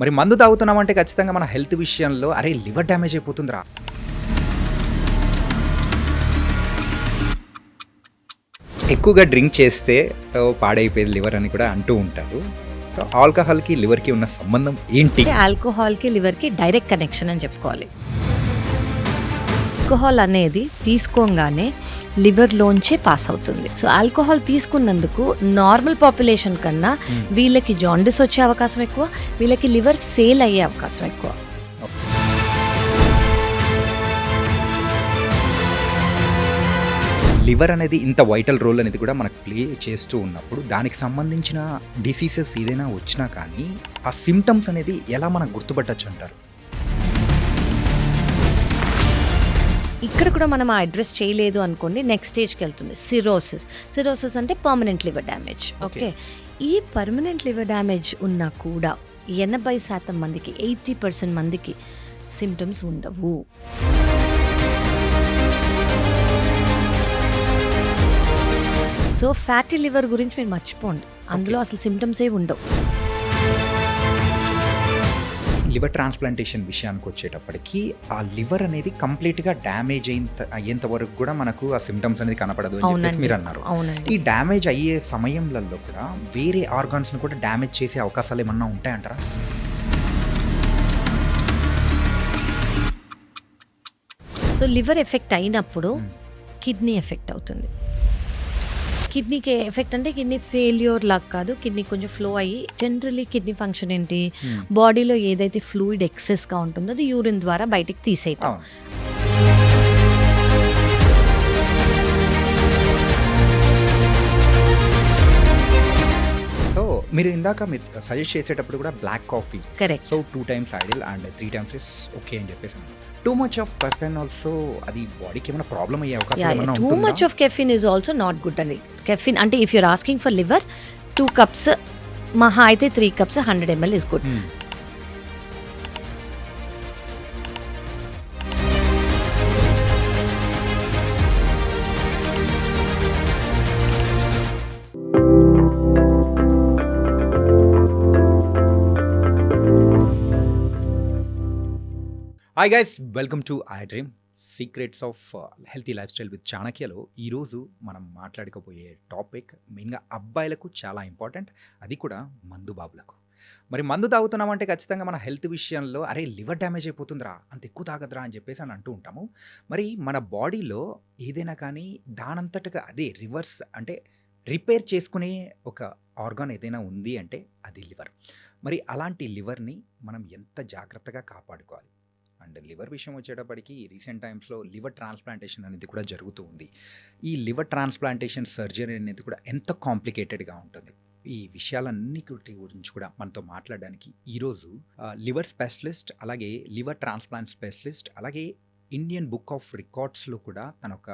మరి మందు తాగుతున్నామంటే ఖచ్చితంగా మన హెల్త్ విషయంలో అరే లివర్ డ్యామేజ్ అయిపోతుందిరా, ఎక్కువగా డ్రింక్ చేస్తే సో పాడైపోయేది లివర్ అని కూడా అంటూ ఉంటారు. సో ఆల్కహాల్కి లివర్కి ఉన్న సంబంధం ఏంటి? ఆల్కహాల్కి లివర్కి డైరెక్ట్ కనెక్షన్ అని చెప్పుకోవాలి. ఆల్కహాల్ అనేది తీసుకోగానే లివర్లోంచే పాస్ అవుతుంది. సో ఆల్కహాల్ తీసుకున్నందుకు నార్మల్ పాపులేషన్ కన్నా వీళ్ళకి జాండిస్ వచ్చే అవకాశం ఎక్కువ, వీళ్ళకి లివర్ ఫెయిల్ అయ్యే అవకాశం ఎక్కువ. లివర్ అనేది ఇంత వైటల్ రోల్ అనేది కూడా మనకు ప్లే చేస్తూ ఉన్నప్పుడు దానికి సంబంధించిన డిసీజెస్ ఏదైనా వచ్చినా కానీ ఆ సిమ్టమ్స్ అనేది ఎలా మనం గుర్తుపట్టచ్చు అంటారు? ఇక్కడ కూడా మనం అడ్రస్ చేయలేదు అనుకోండి, నెక్స్ట్ స్టేజ్కి వెళ్తుంది సిరోసిస్ అంటే పర్మనెంట్ లివర్ డ్యామేజ్. ఓకే, ఈ పర్మనెంట్ లివర్ డ్యామేజ్ ఉన్నా కూడా 80% మందికి 80% మందికి సిమ్టమ్స్ ఉండవు. సో ఫ్యాటీ లివర్ గురించి మీరు మర్చిపోండి, అందులో అసలు సిమ్టమ్స్ ఏ ఉండవు. లివర్ ట్రాన్స్ప్లాంటేషన్ విషయానికి వచ్చేటప్పటికి ఆ లివర్ అనేది కంప్లీట్గా డ్యామేజ్ అయ్యేంత వరకు కూడా మనకు ఆ సిమ్టమ్స్ అనేది కనపడదు అని చెప్పేసి మీరు అన్నారు. ఈ డ్యామేజ్ అయ్యే సమయంలో కూడా వేరే ఆర్గాన్స్ని కూడా డ్యామేజ్ చేసే అవకాశాలు ఏమన్నా ఉంటాయంటారా? సో లివర్ ఎఫెక్ట్ అయినప్పుడు కిడ్నీ ఎఫెక్ట్ అవుతుంది. కిడ్నీకి ఎఫెక్ట్ అంటే కిడ్నీ ఫెయిల్యూర్ లాగా కాదు, కిడ్నీ కొంచెం ఫ్లో అయ్యి జనరలీ కిడ్నీ ఫంక్షన్ ఏంటి, బాడీలో ఏదైతే ఫ్లూయిడ్ ఎక్సెస్గా ఉంటుందో అది యూరిన్ ద్వారా బయటికి తీసేయటం. సో మీరు ఇందాక మీరు సజెస్ట్ చేసేటప్పుడు కూడా black coffee correct, so 2 times ideal and 3 times is okay అని చెప్పేసి too much of caffeine also అది బాడీకి ఏమైనా ప్రాబ్లం అయ్యే అవకాశం ఏమైనా ఉంటుందా? Too much of caffeine is also not good అండి. కెఫిన్ అంటే if you're asking for liver 2 cups మహా అయితే 3 cups 100 ml is good. Hi guys, welcome to iDream secrets of healthy lifestyle with చాణక్యలో ఈరోజు మనం మాట్లాడుకోబోయే topic మెయిన్గా అబ్బాయిలకు చాలా important, అది కూడా మందు బాబులకు. మరి మందు తాగుతున్నామంటే ఖచ్చితంగా మన హెల్త్ విషయంలో అరే లివర్ డ్యామేజ్ అయిపోతుందిరా, అంత ఎక్కువ తాగదురా అని చెప్పేసి అని అంటూ ఉంటాము. మరి మన బాడీలో ఏదైనా కానీ దానంతటగా అదే రివర్స్ అంటే రిపేర్ చేసుకునే ఒక ఆర్గాన్ ఏదైనా ఉంది అంటే అది లివర్. మరి అలాంటి లివర్ని మనం ఎంత జాగ్రత్తగా కాపాడుకోవాలి? అండ్ లివర్ విషయం వచ్చేటప్పటికి రీసెంట్ టైమ్స్లో లివర్ ట్రాన్స్ప్లాంటేషన్ అనేది కూడా జరుగుతూ ఉంది. ఈ లివర్ ట్రాన్స్ప్లాంటేషన్ సర్జరీ అనేది కూడా ఎంత కాంప్లికేటెడ్గా ఉంటుంది, ఈ విషయాలన్నిటి గురించి కూడా మనతో మాట్లాడడానికి ఈరోజు లివర్ స్పెషలిస్ట్, అలాగే లివర్ ట్రాన్స్ప్లాంట్ స్పెషలిస్ట్, అలాగే ఇండియన్ బుక్ ఆఫ్ రికార్డ్స్లో కూడా తన ఒక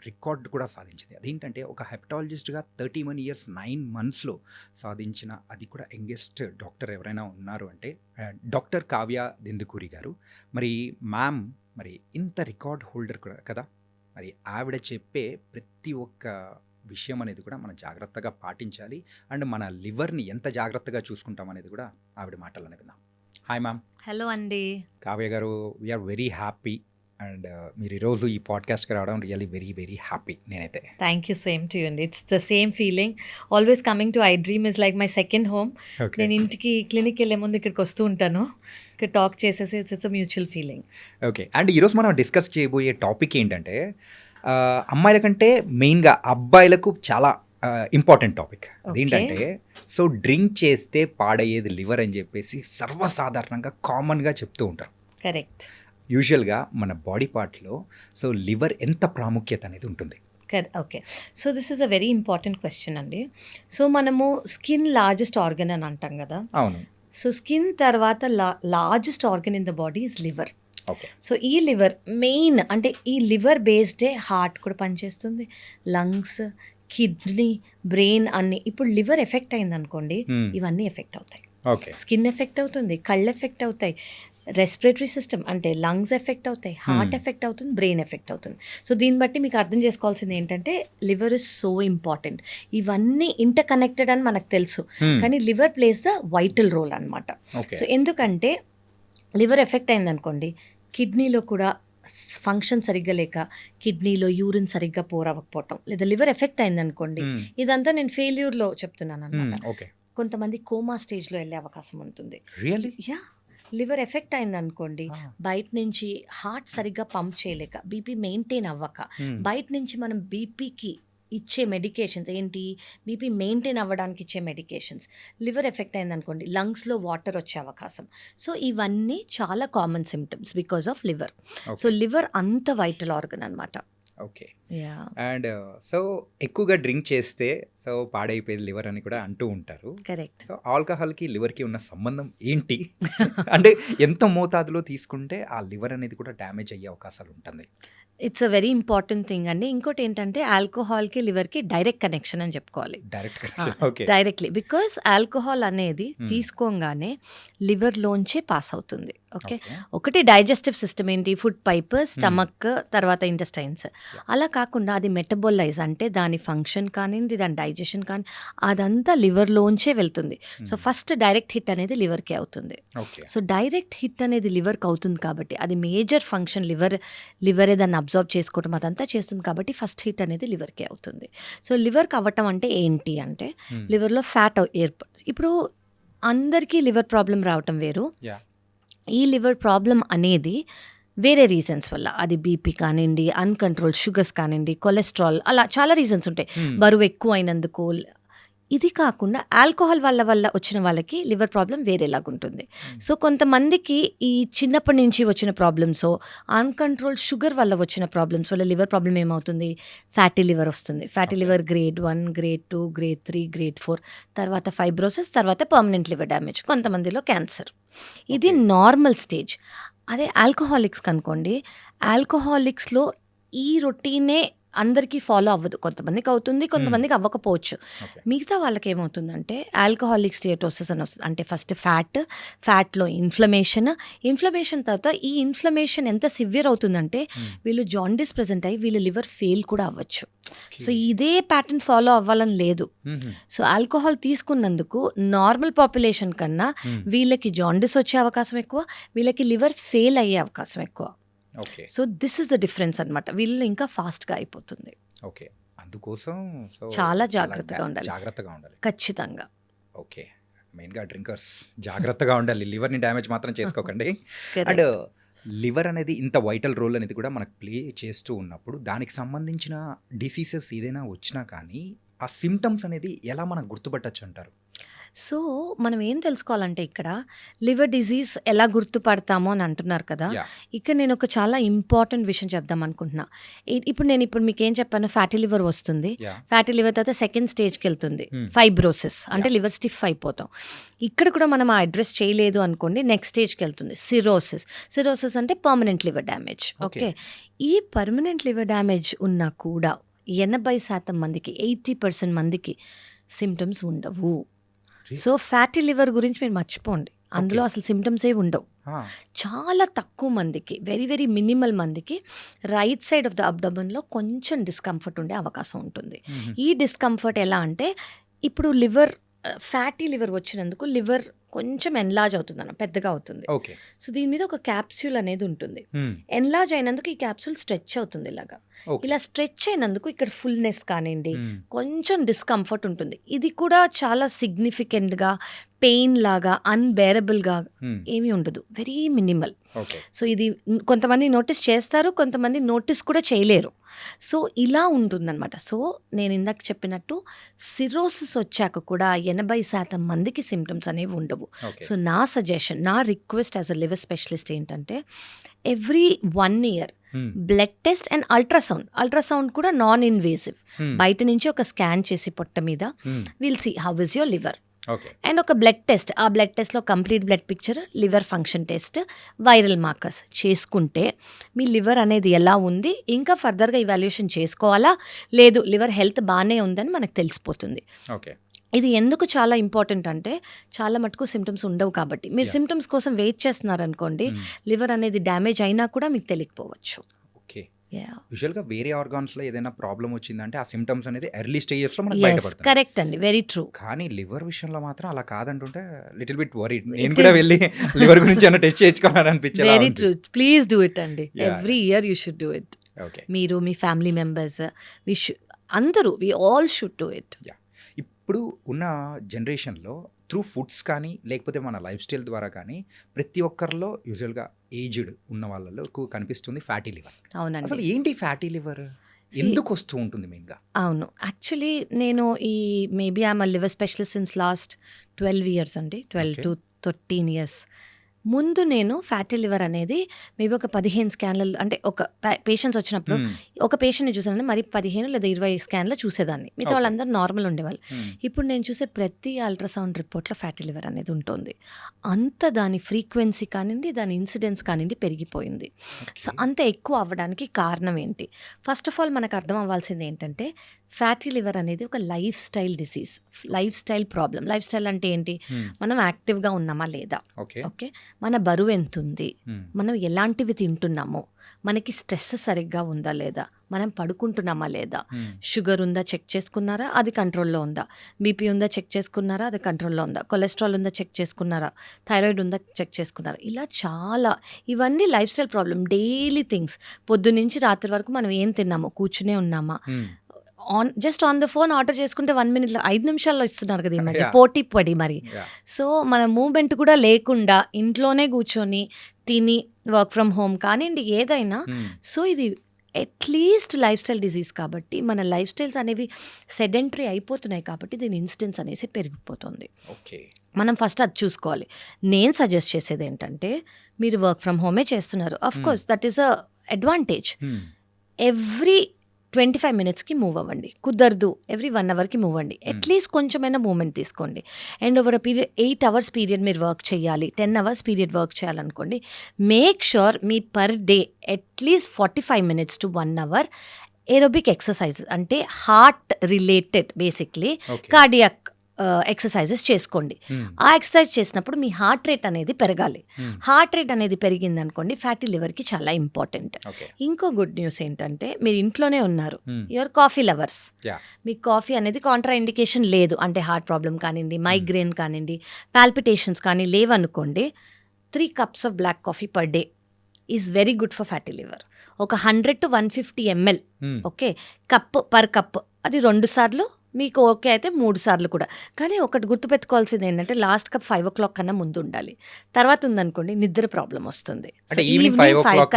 రికార్డ్ కూడా సాధించింది. అదేంటంటే ఒక హెపటాలజిస్ట్గా 31 years 9 monthsలో సాధించిన, అది కూడా యంగెస్ట్ డాక్టర్ ఎవరైనా ఉన్నారు అంటే డాక్టర్ కావ్య దిందుకూరి గారు. మరి మ్యామ్ మరి ఇంత రికార్డ్ హోల్డర్ కూడా కదా, మరి ఆవిడ చెప్పే ప్రతి ఒక్క విషయం అనేది కూడా మనం జాగ్రత్తగా పాటించాలి. అండ్ మన లివర్ని ఎంత జాగ్రత్తగా చూసుకుంటాం అనేది కూడా ఆవిడ మాటలు విందాం. Hi ma'am. హలో అండి. కావ్య గారు, వీఆర్ వెరీ హ్యాపీ అండ్ మీరు ఈరోజు ఈ పాడ్కాస్ట్కి రావడం రియల్లీ వెరీ వెరీ హ్యాపీ. నేనైతే thank you, same to you అండి. It's the same feeling. Always coming to iDream is like my second home. నేను ఇంటికి క్లినిక్ వెళ్ళే ముందు ఇక్కడికి వస్తూ ఉంటాను, ఇక్కడ టాక్ చేసేసి it's mutual feeling. Okay, and ఈరోజు మనం డిస్కస్ చేయబోయే టాపిక్ ఏంటంటే అమ్మాయిల కంటే మెయిన్గా అబ్బాయిలకు చాలా ఇంపార్టెంట్ టాపిక్. అదేంటంటే సో డ్రింక్ చేస్తే పాడయ్యేది లివర్ అని చెప్పేసి సర్వసాధారణంగా కామన్గా చెప్తూ ఉంటారు. కరెక్ట్. యూజువల్గా మన బాడీ పార్ట్లో సో లివర్ ఎంత ప్రాముఖ్యత అనేది ఉంటుంది? Okay, so this is a very important question అండి. సో మనము స్కిన్ లార్జెస్ట్ ఆర్గన్ అని అంటాం కదా. అవును. సో స్కిన్ తర్వాత largest organ in the body is liver. Okay. So ఈ లివర్ మెయిన్ అంటే ఈ లివర్ బేస్డే హార్ట్ కూడా పనిచేస్తుంది, లంగ్స్, కిడ్నీ, బ్రెయిన్ అన్ని. ఇప్పుడు లివర్ ఎఫెక్ట్ అయింది అనుకోండి, ఇవన్నీ ఎఫెక్ట్ అవుతాయి. ఓకే. స్కిన్ ఎఫెక్ట్ అవుతుంది, కళ్ళు ఎఫెక్ట్ అవుతాయి, రెస్పిరేటరీ సిస్టమ్ అంటే లంగ్స్ ఎఫెక్ట్ అవుతాయి, హార్ట్ ఎఫెక్ట్ అవుతుంది, బ్రెయిన్ ఎఫెక్ట్ అవుతుంది. సో దీన్ని బట్టి మీకు అర్థం చేసుకోవాల్సింది ఏంటంటే లివర్ ఇస్ సో ఇంపార్టెంట్. ఇవన్నీ ఇంటర్ కనెక్టెడ్ అని మనకు తెలుసు, కానీ liver plays the vital role అనమాట. ఓకే. సో ఎందుకంటే లివర్ ఎఫెక్ట్ అయిందనుకోండి, కిడ్నీలో కూడా ఫంక్షన్ సరిగ్గా లేక కిడ్నీలో యూరిన్ సరిగ్గా పోరవ్వకపోవటం, లేదా లివర్ ఎఫెక్ట్ అయిందనుకోండి, ఇదంతా నేను ఫెయిల్యూర్లో చెప్తున్నాను అనమాట. ఓకే. కొంతమంది కోమా స్టేజ్లో వెళ్ళే అవకాశం ఉంటుంది. రియల్లీ? యా, లివర్ ఎఫెక్ట్ అయిందనుకోండి, బయట నుంచి హార్ట్ సరిగ్గా పంప్ చేయలేక, బీపీ మెయింటైన్ అవ్వక, బయట నుంచి మనం బీపీకి ఇచ్చే మెడికేషన్స్ ఏంటి, బీపీ మెయింటైన్ అవ్వడానికి ఇచ్చే మెడికేషన్స్, లివర్ ఎఫెక్ట్ అయిందనుకోండి లంగ్స్లో వాటర్ వచ్చే అవకాశం. సో ఇవన్నీ చాలా common symptoms because of liver. So liver అంత వైటల్ ఆర్గన్ అనమాట. ఓకే. యా, అండ్ సో ఎక్కువగా డ్రింక్ చేస్తే సో పాడైపోయేది లివర్ అని కూడా అంటూ ఉంటారు. కరెక్ట్. సో ఆల్కహాల్కి లివర్కి ఉన్న సంబంధం ఏంటి? అంటే ఎంత మోతాదులో తీసుకుంటే ఆ లివర్ అనేది కూడా డ్యామేజ్ అయ్యే అవకాశాలు ఉంటుంది? It's a very important thing అండి. ఇంకోటి ఏంటంటే ఆల్కహాల్కి లివర్కి డైరెక్ట్ కనెక్షన్ అని చెప్పుకోవాలి. Direct. Okay. Directly, because alcohol అనేది తీసుకోగానే లివర్లోంచే పాస్ అవుతుంది. ఓకే. ఒకటి డైజెస్టివ్ సిస్టమ్ ఏంటి, ఫుడ్ పైప్, స్టమక్, తర్వాత ఇంటెస్టైన్స్. అలా కాకుండా అది మెటబోలైజ్ అంటే దాని ఫంక్షన్ కానివ్వండి, దాని డైజెషన్ కానీ అదంతా లివర్లోంచే వెళ్తుంది. సో ఫస్ట్ డైరెక్ట్ హిట్ అనేది లివర్కి అవుతుంది. ఓకే. సో డైరెక్ట్ హిట్ అనేది లివర్కి అవుతుంది కాబట్టి అది మేజర్ ఫంక్షన్, లివరే దాన్ని అబ్జర్వ్ చేసుకోవటం అదంతా చేస్తుంది కాబట్టి ఫస్ట్ హిట్ అనేది లివర్కే అవుతుంది. సో లివర్కి అవ్వటం అంటే ఏంటి అంటే లివర్లో ఫ్యాట్ ఇప్పుడు అందరికీ లివర్ ప్రాబ్లం రావటం వేరు. ఈ లివర్ ప్రాబ్లం అనేది వేరే రీజన్స్ వల్ల, అది బీపీ కానివ్వండి, అన్కంట్రోల్ షుగర్స్ కానివ్వండి, కొలెస్ట్రాల్, అలా చాలా రీజన్స్ ఉంటాయి. బరువు ఎక్కువ అయినందుకు. ఇది కాకుండా ఆల్కహాల్ వల్ల వచ్చిన వాళ్ళకి లివర్ ప్రాబ్లం వేరేలాగుంటుంది. సో కొంతమందికి ఈ చిన్నప్పటి నుంచి వచ్చిన ప్రాబ్లమ్స్, అన్కంట్రోల్ షుగర్ వల్ల వచ్చిన ప్రాబ్లమ్స్ వల్ల లివర్ ప్రాబ్లం ఏమవుతుంది, ఫ్యాటీ లివర్ వస్తుంది. Fatty liver grade 1, grade 2, grade 3, grade 4, తర్వాత ఫైబ్రోసిస్, తర్వాత పర్మనెంట్ లివర్ డ్యామేజ్, కొంతమందిలో క్యాన్సర్. ఇది నార్మల్ స్టేజ్. అదే ఆల్కహాలిక్స్ కనుకోండి, ఆల్కహాలిక్స్లో ఈ రొటీనే అందరికీ ఫాలో అవ్వదు. కొంతమందికి అవుతుంది, కొంతమందికి అవ్వకపోవచ్చు. మిగతా వాళ్ళకి ఏమవుతుందంటే ఆల్కహాలిక్ స్టేటోసిస్ అని వస్తుంది. అంటే ఫస్ట్ ఫ్యాట్లో ఇన్ఫ్లమేషన్ తర్వాత ఈ ఇన్ఫ్లమేషన్ ఎంత సివియర్ అవుతుందంటే వీళ్ళు జాండిస్ ప్రెజెంట్ అయ్యి వీళ్ళ లివర్ ఫెయిల్ కూడా అవ్వచ్చు. సో ఇదే ప్యాటర్న్ ఫాలో అవ్వాలని లేదు. సో ఆల్కహాల్ తీసుకున్నందుకు నార్మల్ పాపులేషన్ కన్నా వీళ్ళకి జాండిస్ వచ్చే అవకాశం ఎక్కువ, వీళ్ళకి లివర్ ఫెయిల్ అయ్యే అవకాశం ఎక్కువ. So this is the difference అనమాట. వీళ్ళు ఇంకా ఫాస్ట్గా అయిపోతుంది. ఓకే. అందుకోసం చాలా జాగ్రత్తగా ఉండాలి. ఖచ్చితంగా. ఓకే. మెయిన్గా డ్రింకర్స్ జాగ్రత్తగా ఉండాలి, లివర్ని డ్యామేజ్ మాత్రం చేసుకోకండి. అండ్ లివర్ అనేది ఇంత వైటల్ రోల్ అనేది కూడా మనకు ప్లే చేస్తూ ఉన్నప్పుడు దానికి సంబంధించిన డిసీజెస్ ఏదైనా వచ్చినా కానీ ఆ సిమ్టమ్స్ అనేది ఎలా మనం గుర్తుపట్టచ్చు అంటారు? సో మనం ఏం తెలుసుకోవాలంటే ఇక్కడ లివర్ డిజీజ్ ఎలా గుర్తుపడతామో అని అంటున్నారు కదా. ఇక్కడ నేను ఒక చాలా ఇంపార్టెంట్ విషయం చెప్దాం అనుకుంటున్నా. ఇప్పుడు మీకు ఏం చెప్పాను, ఫ్యాటీ లివర్ వస్తుంది. ఫ్యాటీ లివర్ తర్వాత సెకండ్ స్టేజ్కి వెళ్తుంది, ఫైబ్రోసిస్ అంటే లివర్ స్టిఫ్ అయిపోతాం. ఇక్కడ కూడా మనం అడ్రస్ చేయలేదు అనుకోండి, నెక్స్ట్ స్టేజ్కి వెళ్తుంది సిరోసిస్ అంటే పర్మనెంట్ లివర్ డ్యామేజ్. ఓకే. ఈ పర్మనెంట్ లివర్ డ్యామేజ్ ఉన్నా కూడా 80% మందికి, 80% మందికి సిమ్టమ్స్ ఉండవు. సో ఫ్యాటీ లివర్ గురించి మీరు మర్చిపోండి, అందులో అసలు సిమ్టమ్స్ ఏ ఉండవు. చాలా తక్కువ మందికి, వెరీ వెరీ మినిమల్ మందికి రైట్ సైడ్ ఆఫ్ ద అబ్డమన్లో కొంచెం డిస్కంఫర్ట్ ఉండే అవకాశం ఉంటుంది. ఈ డిస్కంఫర్ట్ ఎలా అంటే, ఇప్పుడు ఫ్యాటీ లివర్ వచ్చినందుకు లివర్ కొంచెం ఎన్లార్జ్ అవుతుంది అన్న, పెద్దగా అవుతుంది. సో దీని మీద ఒక క్యాప్సూల్ అనేది ఉంటుంది. ఎన్లార్జ్ అయినందుకు ఈ క్యాప్సూల్ స్ట్రెచ్ అవుతుంది ఇలాగా. ఇలా స్ట్రెచ్ అయినందుకు ఇక్కడ ఫుల్నెస్ కానివ్వండి, కొంచెం డిస్కంఫర్ట్ ఉంటుంది. ఇది కూడా చాలా సిగ్నిఫికెంట్గా పెయిన్ లాగా అన్బేరబుల్గా ఏమీ ఉండదు, వెరీ మినిమల్. సో ఇది కొంతమంది నోటీస్ చేస్తారు, కొంతమంది నోటీస్ కూడా చేయలేరు. సో ఇలా ఉంటుందన్నమాట. సో నేను ఇందాక చెప్పినట్టు సిరోసిస్ వచ్చాక కూడా 80% మందికి సిమ్టమ్స్ అనేవి ఉండవు. సో నా సజెషన్, నా request as a liver specialist ఏంటంటే, every 1 year blood test and ultrasound కూడా నాన్ ఇన్వేసివ్, బయట నుంచి ఒక స్కాన్ చేసి పొట్ట మీద will see how is your liver. And ఒక బ్లడ్ టెస్ట్, ఆ బ్లడ్ టెస్ట్లో complete blood picture, liver function test, viral markers చేసుకుంటే మీ లివర్ అనేది ఎలా ఉంది, ఇంకా ఫర్దర్గా ఇవాల్యుయేషన్ చేసుకోవాలా లేదు, లివర్ హెల్త్ బాగానే ఉందని మనకు తెలిసిపోతుంది. ఇది ఎందుకు చాలా ఇంపార్టెంట్ అంటే చాలా మటుకు సిమ్టమ్స్ ఉండవు కాబట్టి. మీరు Yeah. సిమ్టమ్స్ కోసం వెయిట్ చేస్తున్నారనుకోండి, లివర్ అనేది డ్యామేజ్ అయినా కూడా మీకు తెలియకపోవచ్చు. ఓకే. Yeah. యూజువల్గా వేరే ఆర్గాన్స్లో ఏదైనా ప్రాబ్లం వచ్చిందంటే ఆ సిమ్టమ్స్ అనేది ఎర్లీ స్టేజెస్లో మనకు Yes, బయటపడుతుంది. కరెక్ట్ అండి. Very true. కానీ లివర్ విషయంలో మాత్రం అలా కాదంటుంటే లిటిల్ బిట్ వరీడ్. నేను It కూడా is- వెళ్ళి లివర్ గురించి ఏమైనా టెస్ట్ చేయించుకోవాలని అనిపించేలా వెరీ ఉంది. ట్రూ. ప్లీజ్ డూ ఇట్ అండి. Yeah, every year you should do it. Okay. మీరు, మీ ఫ్యామిలీ మెంబర్స్, అందరూ we all should do it. ఇప్పుడు ఉన్న జనరేషన్లో త్రూ ఫుడ్స్ కానీ లేకపోతే మన లైఫ్ స్టైల్ ద్వారా కానీ ప్రతి ఒక్కరిలో యూజువల్గా ఏజ్డ్ ఉన్న వాళ్ళలో ఎక్కువ కనిపిస్తుంది ఫ్యాటీ లివర్. అసలు అవునండి. ఏంటి ఫ్యాటీ లివర్, ఎందుకు వస్తూ ఉంటుంది మెయిన్గా? అవును. యాక్చువల్లీ నేను maybe I'm a liver specialist since last 12 years అండి. 12 Okay. to 13 years. ముందు నేను ఫ్యాటీ లివర్ అనేది మేబీ ఒక 15 స్కాన్లలో, అంటే ఒక పేషెంట్స్ వచ్చినప్పుడు ఒక పేషెంట్ని చూసానంటే మరి 15 లేదా 20 స్కాన్లో చూసేదాన్ని. మిగతా Okay. వాళ్ళందరూ నార్మల్ ఉండేవాళ్ళు. ఇప్పుడు నేను చూసే ప్రతి అల్ట్రాసౌండ్ రిపోర్ట్లో ఫ్యాటీ లివర్ అనేది ఉంటుంది. అంత దాని ఫ్రీక్వెన్సీ కానివ్వండి, దాని ఇన్సిడెన్స్ కానివ్వండి పెరిగిపోయింది. సో అంత ఎక్కువ అవ్వడానికి కారణం ఏంటి? ఫస్ట్ ఆఫ్ ఆల్ మనకు అర్థం అవ్వాల్సింది ఏంటంటే ఫ్యాటీ లివర్ అనేది ఒక life style disease, life style problem. Life style అంటే ఏంటి? మనం యాక్టివ్గా ఉన్నామా లేదా, ఓకే. ఓకే, మన బరువు ఎంత ఉంది, మనం ఎలాంటివి తింటున్నామో, మనకి స్ట్రెస్ సరిగ్గా ఉందా లేదా, మనం పడుకుంటున్నామా లేదా, షుగర్ ఉందా చెక్ చేసుకున్నారా, అది కంట్రోల్లో ఉందా, బీపీ ఉందా చెక్ చేసుకున్నారా, అది కంట్రోల్లో ఉందా, కొలెస్ట్రాల్ ఉందా చెక్ చేసుకున్నారా, థైరాయిడ్ ఉందా చెక్ చేసుకున్నారా, ఇలా చాలా ఇవన్నీ life style problem, daily things. పొద్దున్నుంచి రాత్రి వరకు మనం ఏం తిన్నామో, కూర్చునే ఉన్నామా, just on the phone order చేసుకుంటే 1 minute 5 నిమిషాల్లో ఇస్తున్నారు కదా ఈ మధ్య, Yeah. పోటీ పడి మరి. సో మన మూమెంట్ కూడా లేకుండా ఇంట్లోనే కూర్చొని తిని వర్క్ ఫ్రమ్ హోమ్ కానివ్వండి ఏదైనా. సో ఇది అట్లీస్ట్ లైఫ్ స్టైల్ డిజీజ్ కాబట్టి మన లైఫ్ స్టైల్స్ అనేవి సెడెంటరీ అయిపోతున్నాయి కాబట్టి దీని ఇన్సిడెన్స్ అనేసి పెరిగిపోతుంది. ఓకే. మనం ఫస్ట్ అది చూసుకోవాలి. నేను సజెస్ట్ చేసేది ఏంటంటే మీరు వర్క్ ఫ్రమ్ హోమే చేస్తున్నారు, of course that is a advantage. Every 25 minutesకి మూవ్ అవ్వండి. కుదరదు ఎవ్రీ 1 hourకి మూవ్ అవ్వండి. అట్లీస్ట్ కొంచెమైనా మూమెంట్ తీసుకోండి. And over period 8 hours period మీరు వర్క్ చేయాలి, 10 hours పీరియడ్ వర్క్ చేయాలనుకోండి, మేక్ షూర్ మీ per day at least 45 minutes to 1 hour aerobic exercise, అంటే heart related basically cardiac exercises చేసుకోండి. ఆ ఎక్సర్సైజ్ చేసినప్పుడు మీ హార్ట్ రేట్ అనేది పెరగాలి. హార్ట్ రేట్ అనేది పెరిగింది అనుకోండి ఫ్యాటీ లివర్కి చాలా ఇంపార్టెంట్. ఇంకో గుడ్ న్యూస్ ఏంటంటే మీరు ఇంట్లోనే ఉన్నారు, యువర్ కాఫీ లవర్స్, మీకు కాఫీ అనేది కాంట్రా ఇండికేషన్ లేదు, అంటే హార్ట్ ప్రాబ్లం కానివ్వండి, మైగ్రేన్ కానివ్వండి, పాల్పిటేషన్స్ కానీ లేవనుకోండి, 3 cups of black coffee per day is very good for fatty liver. ఒక 100 to 150 ml, okay, cup per cup, అది 2 సార్లు మీకు ఓకే అయితే 3 సార్లు కూడా. కానీ ఒకటి గుర్తుపెట్టుకోవాల్సింది ఏంటంటే లాస్ట్ కప్ 5 o'clock కన్నా ముందు ఉండాలి. తర్వాత ఉందనుకోండి నిద్ర ప్రాబ్లం వస్తుంది. Evening 5 o'clock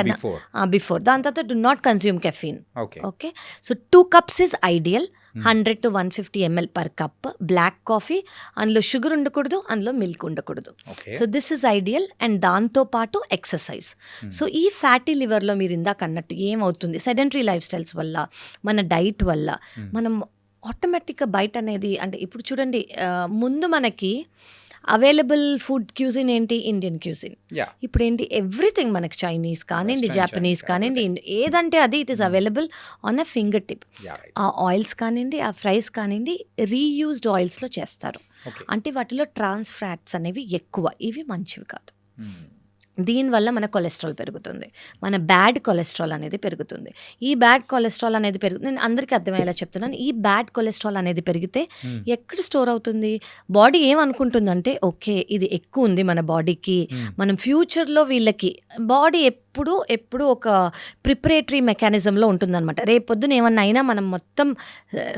before. దాని తర్వాత do not consume caffeine. Okay. Okay, so 2 cups is ideal. 100 to 150 ml per cup black coffee, అందులో షుగర్ ఉండకూడదు, అందులో మిల్క్ ఉండకూడదు. So this is ideal. And దాంతో పాటు ఎక్సర్సైజ్. సో ఈ ఫ్యాటీ లివర్లో మీరు ఇందాక అన్నట్టు ఏమవుతుంది, సెడెంటరీ లైఫ్ స్టైల్స్ వల్ల, మన డైట్ వల్ల మనం ఆటోమేటిక్గా బయట అనేది, అంటే ఇప్పుడు చూడండి ముందు మనకి అవైలబుల్ ఫుడ్ క్యూజిన్ ఏంటి, ఇండియన్ క్యూజిన్. ఇప్పుడు ఏంటి ఎవ్రీథింగ్ మనకి చైనీస్ కానివ్వండి, జాపనీస్ కానివ్వండి, ఏదంటే అది it is available on a finger tip. ఆ ఆయిల్స్ కానివ్వండి, ఆ ఫ్రైస్ కానివ్వండి రీయూజ్డ్ ఆయిల్స్లో చేస్తారు, అంటే వాటిలో ట్రాన్స్ ఫ్యాట్స్ అనేవి ఎక్కువ, ఇవి మంచివి కాదు. దీనివల్ల మన కొలెస్ట్రాల్ పెరుగుతుంది, మన బ్యాడ్ కొలెస్ట్రాల్ అనేది పెరుగుతుంది. ఈ బ్యాడ్ కొలెస్ట్రాల్ అనేది నేను అందరికీ అర్థమయ్యేలా చెప్తున్నాను. ఈ బ్యాడ్ కొలెస్ట్రాల్ అనేది పెరిగితే ఎక్కడ స్టోర్ అవుతుంది? బాడీ ఏమనుకుంటుందంటే ఓకే ఇది ఎక్కువ ఉంది మన బాడీకి, మనం ఫ్యూచర్లో వీళ్ళకి బాడీ ఎప్పుడు ఒక ప్రిపరేటరీ మెకానిజంలో ఉంటుందన్నమాట. రేపు పొద్దున ఏమన్నా అయినా మనం మొత్తం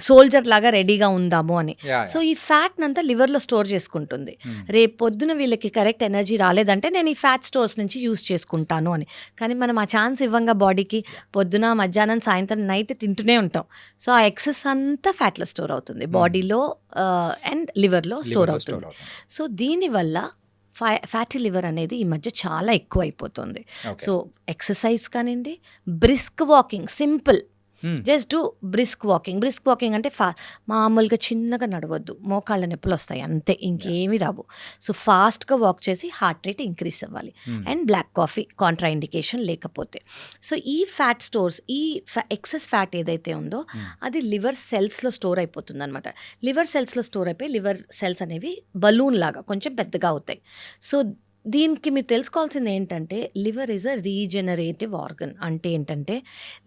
సోల్జర్ లాగా రెడీగా ఉందాము అని. సో ఈ ఫ్యాట్ అంతా లివర్లో స్టోర్ చేసుకుంటుంది. రేపు పొద్దున వీళ్ళకి కరెక్ట్ ఎనర్జీ రాలేదంటే నేను ఈ ఫ్యాట్ స్టోర్స్ నుంచి యూస్ చేసుకుంటాను అని. కానీ మనం ఆ ఛాన్స్ ఇవ్వంగా బాడీకి, పొద్దున మధ్యాహ్నం సాయంత్రం నైట్ తింటూనే ఉంటాం. సో ఆ ఎక్సెస్ అంతా ఫ్యాట్లో స్టోర్ అవుతుంది, బాడీలో అండ్ లివర్లో స్టోర్ అవుతుంది. సో దీనివల్ల ఫ్యాటీ లివర్ అనేది ఈ మధ్య చాలా ఎక్కువ అయిపోతుంది. సో ఎక్సర్సైజ్ కానివ్వండి, brisk walking, simple just do brisk walking అంటే మామూలుగా చిన్నగా నడవద్దు, మోకాళ్ళ నొప్పులు వస్తాయి అంతే, ఇంకేమీ రావు. సో ఫాస్ట్గా వాక్ చేసి హార్ట్ రేట్ ఇంక్రీజ్ అవ్వాలి. And black coffee contraindication లేకపోతే. సో ఈ ఫ్యాట్ స్టోర్స్, ఈ ఎక్సెస్ ఫ్యాట్ ఏదైతే ఉందో అది లివర్ సెల్స్లో స్టోర్ అయిపోతుంది అనమాట. లివర్ సెల్స్లో స్టోర్ అయిపోయి లివర్ సెల్స్ అనేవి బలూన్ లాగా కొంచెం పెద్దగా అవుతాయి. సో దీనికి మీరు తెలుసుకోవాల్సింది ఏంటంటే liver is a regenerative organ. అంటే ఏంటంటే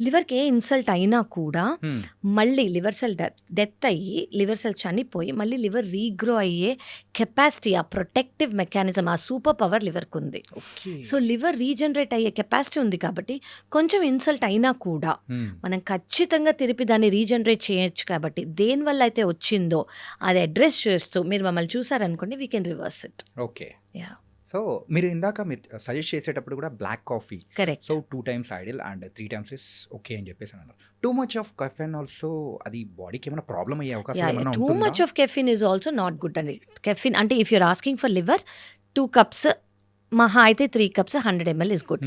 లివర్కి ఏ ఇన్సల్ట్ అయినా కూడా మళ్ళీ లివర్ సెల్ డెత్ అయ్యి లివర్ సెల్ చనిపోయి మళ్ళీ లివర్ రీగ్రో అయ్యే కెపాసిటీ, ఆ ప్రొటెక్టివ్ మెకానిజం, ఆ సూపర్ పవర్ లివర్కి ఉంది. సో లివర్ రీజనరేట్ అయ్యే కెపాసిటీ ఉంది కాబట్టి కొంచెం ఇన్సల్ట్ అయినా కూడా మనం ఖచ్చితంగా తిరిపి దాన్ని రీజనరేట్ చేయొచ్చు. కాబట్టి దేనివల్ల అయితే వచ్చిందో అది అడ్రస్ చేస్తూ మీరు మమ్మల్ని చూసారనుకోండి, we can reverse it. Okay. Ya, so మీరు ఇందాక మీరు సజెస్ట్ చేసేటప్పుడు కూడా black coffee, correct. So 2 times ideal and 3 times is okay అని చెప్పేసి అన్నారు. Too much of caffeine also అది బాడీకి ఏమైనా ప్రాబ్లం అయ్యే అవకాశం ఏమైనా టూ ఉంటుందా? Much of caffeine is also not good అండి. కెఫిన్ అంటే if you're asking for liver 2 cups, మహా అయితే 3 cups 100 ml is good.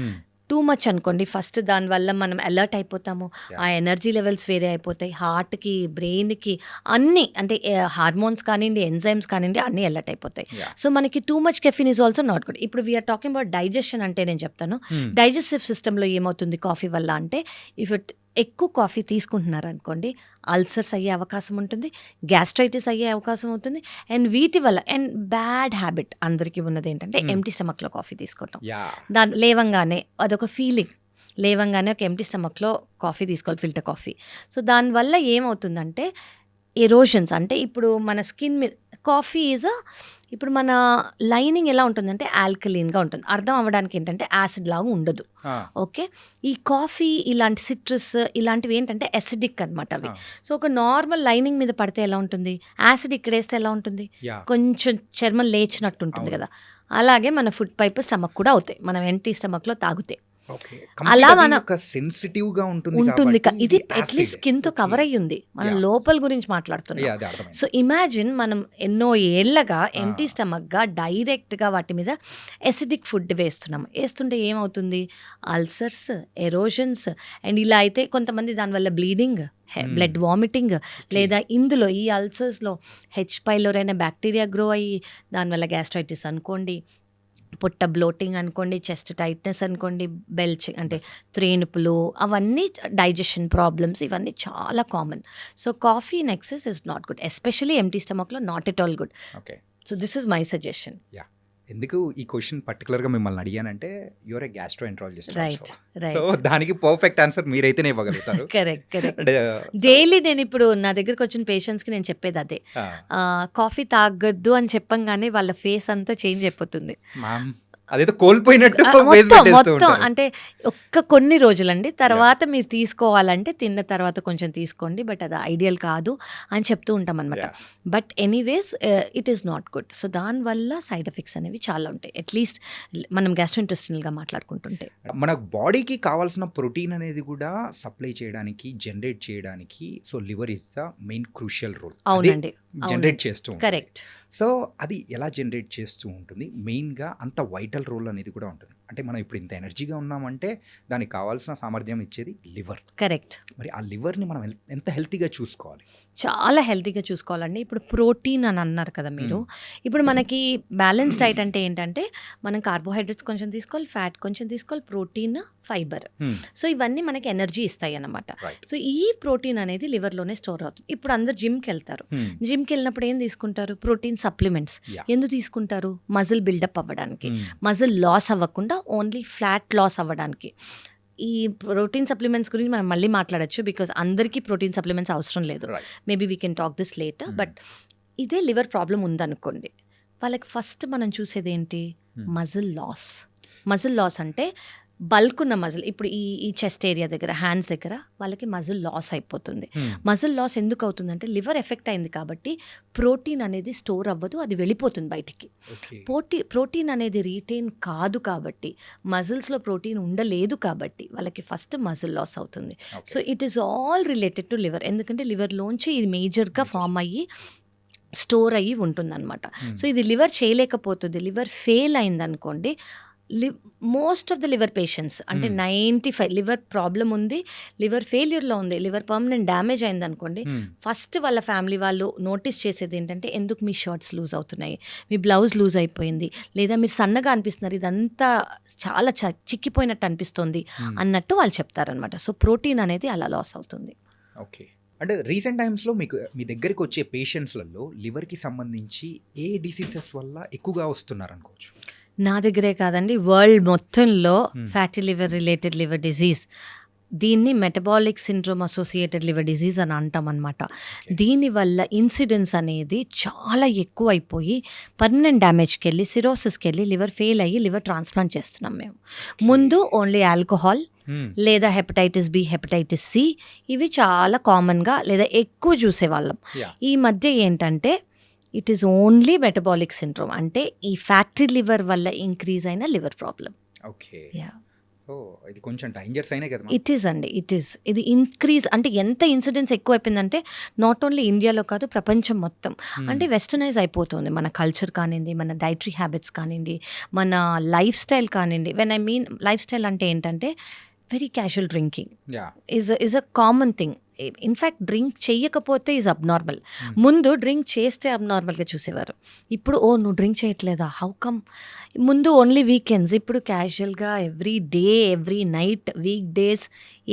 Too much అనుకోండి, ఫస్ట్ దానివల్ల మనం అలర్ట్ అయిపోతాము, ఆ ఎనర్జీ లెవెల్స్ వేరే అయిపోతాయి, హార్ట్కి బ్రెయిన్కి అన్నీ, అంటే హార్మోన్స్ కానివ్వండి, ఎంజైమ్స్ కానివ్వండి, అన్నీ అలర్ట్ అయిపోతాయి. సో మనకి too much caffeine is also not good. ఇప్పుడు వీఆర్ టాకింగ్ అబౌట్ డైజెషన్. అంటే నేను చెప్తాను, డైజెస్టివ్ సిస్టంలో ఏమవుతుంది కాఫీ వల్ల అంటే, ఇఫ్ ఇట్ ఎక్కువ కాఫీ తీసుకుంటున్నారు అనుకోండి, అల్సర్స్ అయ్యే అవకాశం ఉంటుంది, గ్యాస్ట్రైటిస్ అయ్యే అవకాశం అవుతుంది. అండ్ వీటి వల్ల, అండ్ బ్యాడ్ హ్యాబిట్ అందరికీ ఉన్నది ఏంటంటే ఎంటీ స్టమక్లో కాఫీ తీసుకోవటం. దాని లేవంగానే అదొక ఫీలింగ్, లేవంగానే ఒక ఎంటీ స్టమక్లో కాఫీ తీసుకోవాలి, ఫిల్టర్ కాఫీ. సో దానివల్ల ఏమవుతుందంటే ఎరోషన్స్, అంటే ఇప్పుడు మన స్కిన్ మీద కాఫీ ఈజ్ ఇప్పుడు మన లైనింగ్ ఎలా ఉంటుందంటే ఆల్కలీన్గా ఉంటుంది. అర్థం అవ్వడానికి ఏంటంటే యాసిడ్ లాగా ఉండదు. ఓకే, ఈ కాఫీ ఇలాంటి సిట్రస్ ఇలాంటివి ఏంటంటే అసిడిక్ అనమాట అవి. సో ఒక నార్మల్ లైనింగ్ మీద పడితే ఎలా ఉంటుంది, యాసిడ్ ఇక్కడ వేస్తే ఎలా ఉంటుంది, కొంచెం చర్మం లేచినట్టు ఉంటుంది కదా. అలాగే మన ఫుడ్ పైప్ స్టమక్ కూడా అవుతాయి మనం ఎంటీ స్టమక్లో తాగితే. అలా మన సెన్సిటివ్ గా ఉంటుంది. ఇది అట్లీస్ట్ స్కిన్ తో కవర్ అయ్యి ఉంది, మనం లోపల గురించి మాట్లాడుతున్నాం. సో ఇమాజిన్ మనం ఎన్నో ఏళ్లగా ఎంటీ స్టమక్ గా డైరెక్ట్ గా వాటి మీద ఎసిడిక్ ఫుడ్ వేస్తుంటే ఏమవుతుంది, అల్సర్స్, ఎరోషన్స్, అండ్ ఇలా అయితే కొంతమంది దానివల్ల బ్లీడింగ్, బ్లడ్ వామిటింగ్, లేదా ఇందులో ఈ అల్సర్స్లో హెచ్ పైలోరీ అనే బ్యాక్టీరియా గ్రో అయ్యి దానివల్ల గ్యాస్ట్రైటిస్ అనుకోండి, పొట్ట బ్లోటింగ్ అనుకోండి, చెస్ట్ టైట్నెస్ అనుకోండి, బెల్చ్ అంటే త్రేనుపులు, అవన్నీ డైజెషన్ ప్రాబ్లమ్స్, ఇవన్నీ చాలా common. So coffee in excess is not good, especially empty స్టమక్లో not at all good. Okay, so this is my suggestion. ఎందుకు ఈ క్వశ్చన్ పర్టికులర్గా మిమ్మల్ని అడిగానంటే you are a gastroenterologist, right. So దానికి పర్ఫెక్ట్ ఆన్సర్ మీరైతేనే ఇవ్వగలుగుతారు. కరెక్ట్. డైలీ నేను ఇప్పుడు నా దగ్గరకు వచ్చిన పేషెంట్స్కి నేను చెప్పేది అదే, కాఫీ తాగొద్దు అని చెప్పంగానే వాళ్ళ ఫేస్ అంతా చేంజ్ అయిపోతుంది. అదేదో కోల్పోయినట్టు మొత్తం అంటే కొన్ని రోజులండి, తర్వాత మీరు తీసుకోవాలంటే తిన్న తర్వాత కొంచెం తీసుకోండి, బట్ అది ఐడియల్ కాదు అని చెప్తూ ఉంటాం అనమాట. But anyways it is not good. So దానివల్ల సైడ్ ఎఫెక్ట్స్ అనేవి చాలా ఉంటాయి, అట్లీస్ట్ మనం గ్యాస్ట్రోఇంటెస్టినల్గా మాట్లాడుకుంటుంటే. మన బాడీకి కావాల్సిన ప్రోటీన్ అనేది కూడా సప్లై చేయడానికి, జనరేట్ చేయడానికి, so liver is the main crucial role. అవునండి, జనరేట్ చేస్తూ కరెక్ట్. సో అది ఎలా జనరేట్ చేస్తూ ఉంటుంది, మెయిన్గా అంత వైటల్ రోల్ అనేది కూడా ఉంటుంది. అంటే మనం ఇప్పుడు ఇంత ఎనర్జీగా ఉన్నామంటే దానికి కావాల్సిన సామర్థ్యం ఇచ్చేది లివర్. కరెక్ట్. మరి ఆ లివర్ని మనం ఎంత హెల్తీగా చూసుకోవాలి? చాలా హెల్తీగా చూసుకోవాలండి. ఇప్పుడు ప్రోటీన్ అని అన్నారు కదా మీరు, ఇప్పుడు మనకి బ్యాలెన్స్ డైట్ అంటే ఏంటంటే మనం కార్బోహైడ్రేట్స్ కొంచెం తీసుకోవాలి, ఫ్యాట్ కొంచెం తీసుకోవాలి, ప్రోటీన్, ఫైబర్. సో ఇవన్నీ మనకి ఎనర్జీ ఇస్తాయి అన్నమాట. సో ఈ ప్రోటీన్ అనేది లివర్లోనే స్టోర్ అవుతుంది. ఇప్పుడు అందరు జిమ్కి వెళ్తారు, జిమ్కి వెళ్ళినప్పుడు ఏం తీసుకుంటారు, ప్రోటీన్ సప్లిమెంట్స్. ఎందుకు తీసుకుంటారు, మజిల్ బిల్డప్ అవ్వడానికి, మజిల్ లాస్ అవ్వకుండా ఓన్లీ ఫ్లాట్ లాస్ అవ్వడానికి. ఈ ప్రోటీన్ సప్లిమెంట్స్ గురించి మనం మళ్ళీ మాట్లాడచ్చు, బికాజ్ అందరికీ ప్రోటీన్ సప్లిమెంట్స్ అవసరం లేదు. Maybe we can talk this later. But ఇదే లివర్ ప్రాబ్లం ఉందనుకోండి, వాళ్ళకి ఫస్ట్ మనం చూసేది ఏంటి, మజిల్ లాస్. మజిల్ లాస్ అంటే బల్క్ ఉన్న మజిల్, ఇప్పుడు ఈ చెస్ట్ ఏరియా దగ్గర, హ్యాండ్స్ దగ్గర వాళ్ళకి మజిల్ లాస్ అయిపోతుంది. మజిల్ లాస్ ఎందుకు అవుతుందంటే లివర్ ఎఫెక్ట్ అయింది కాబట్టి ప్రోటీన్ అనేది స్టోర్ అవ్వదు, అది వెళ్ళిపోతుంది బయటికి. ప్రోటీన్ అనేది రీటైన్ కాదు కాబట్టి, మజిల్స్లో ప్రోటీన్ ఉండలేదు కాబట్టి వాళ్ళకి ఫస్ట్ మజిల్ లాస్ అవుతుంది. So it is all related to liver, ఎందుకంటే లివర్లోంచి ఇది మేజర్గా ఫామ్ అయ్యి స్టోర్ అయ్యి ఉంటుందన్నమాట. సో ఇది లివర్ చేయలేకపోతుంది, లివర్ ఫెయిల్ అయిందనుకోండి, most of the liver patients అంటే 95 లివర్ ప్రాబ్లం ఉంది, లివర్ ఫెయిల్యూర్లో ఉంది, లివర్ పర్మనెంట్ డ్యామేజ్ అయింది అనుకోండి, ఫస్ట్ వాళ్ళ ఫ్యామిలీ వాళ్ళు నోటీస్ చేసేది ఏంటంటే ఎందుకు మీ షర్ట్స్ లూజ్ అవుతున్నాయి, మీ బ్లౌజ్ లూజ్ అయిపోయింది, లేదా మీరు సన్నగా అనిపిస్తున్నారు, ఇదంతా చాలా చిక్కిపోయినట్టు అనిపిస్తుంది అన్నట్టు వాళ్ళు చెప్తారనమాట. సో ప్రోటీన్ అనేది అలా లాస్ అవుతుంది. ఓకే. అంటే రీసెంట్ టైమ్స్లో మీకు మీ దగ్గరికి వచ్చే పేషెంట్స్లలో లివర్కి సంబంధించి ఏ డిసీజెస్ వల్ల ఎక్కువగా వస్తున్నారు అనుకోవచ్చు? నా దగ్గరే కాదండి, వరల్డ్ మొత్తంలో fatty liver related liver disease, దీన్ని metabolic syndrome associated liver disease అని అంటాం అనమాట. దీనివల్ల ఇన్సిడెన్స్ అనేది చాలా ఎక్కువ అయిపోయి పర్మనెంట్ డ్యామేజ్కి వెళ్ళి సిరోసిస్కి వెళ్ళి లివర్ ఫెయిల్ అయ్యి లివర్ ట్రాన్స్ప్లాంట్ చేస్తున్నాం మేము. ముందు ఓన్లీ ఆల్కహాల్ లేదా హెపటైటిస్ బి, హెపటైటిస్ సి, ఇవి చాలా కామన్గా లేదా ఎక్కువ చూసేవాళ్ళం. ఈ మధ్య ఏంటంటే it is only metabolic syndrome, అంటే ఈ ఫ్యాటీ లివర్ వల్ల ఇంక్రీజ్ అయిన లివర్ ప్రాబ్లం. ఓకే. సో ఇది కొంచెం డేంజర్స్ అయినా కదా? ఇట్ ఈస్ అండి, ఇట్ ఈస్. ఇది ఇంక్రీజ్ అంటే ఎంత ఇన్సిడెన్స్ ఎక్కువ అయిపోయిందంటే నాట్ ఓన్లీ ఇండియాలో కాదు, ప్రపంచం మొత్తం. అంటే వెస్టర్నైజ్ అయిపోతుంది మన కల్చర్ కానివ్వండి, మన డైటరీ హ్యాబిట్స్ కానివ్వండి, మన లైఫ్ స్టైల్ కానివ్వండి. When I mean lifestyle అంటే ఏంటంటే very casual drinking is a common thing. In fact drink చెయ్యకపోతే ఈజ్ అబ్నార్మల్. ముందు డ్రింక్ చేస్తే అబ్నార్మల్గా చూసేవారు, ఇప్పుడు ఓ నువ్వు డ్రింక్ చేయట్లేదా, హౌ కమ్? ముందు ఓన్లీ వీకెండ్స్, ఇప్పుడు క్యాజువల్గా every day, every night, week days,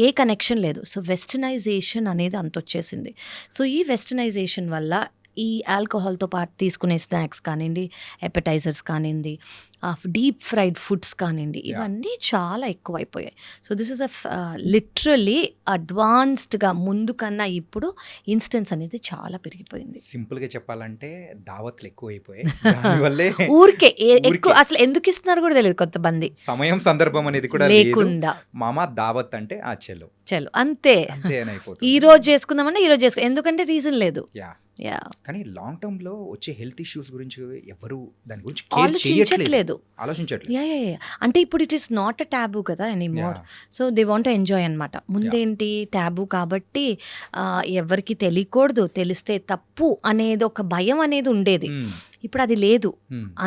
ఏ కనెక్షన్ లేదు. సో వెస్టర్నైజేషన్ అనేది అంత వచ్చేసింది. సో ఈ వెస్టర్నైజేషన్ వల్ల ఈ ఆల్కహాల్తో పాటు తీసుకునే స్నాక్స్ కానివ్వండి, ఎపటైజర్స్ కానివ్వండి, డీప్ ఫ్రైడ్ ఫుడ్స్ కానివ్వండి, ఇవన్నీ చాలా ఎక్కువైపోయాయి. సో దిస్ ఇస్ లిటరలీ అడ్వాన్స్డ్గా ముందు కన్నా ఇప్పుడు ఇన్స్టెన్స్ అనేది చాలా పెరిగిపోయింది. సింపుల్గా చెప్పాలంటే దావత్లు ఎక్కువైపోయాయి. దానివల్లే ఊరికే ఎక్కువ అసలు ఎందుకు ఇస్తున్నారు కూడా తెలియదు కొంతమంది, సమయం సందర్భం అనేది కూడా లేకుండా మామ దావత్ అంటే ఆ చెల్లు అంతే, ఈ రోజు చేసుకుందామంటే ఈ రోజు చేసుకో, ఎందుకంటే రీజన్ లేదు. కానీ లాంగ్ టర్మ్ లో వచ్చే హెల్త్ ఇష్యూస్ గురించి ఎవరు దాని గురించి ఆలోచించట్లేదు. అంటే ఇప్పుడు it is not a taboo కదా anymore. So they want to enjoy అనమాట. ముందేంటి టాబూ కాబట్టి ఎవరికి తెలియకూడదు, తెలిస్తే తప్పు అనేది ఒక భయం అనేది ఉండేది. ఇప్పుడు అది లేదు,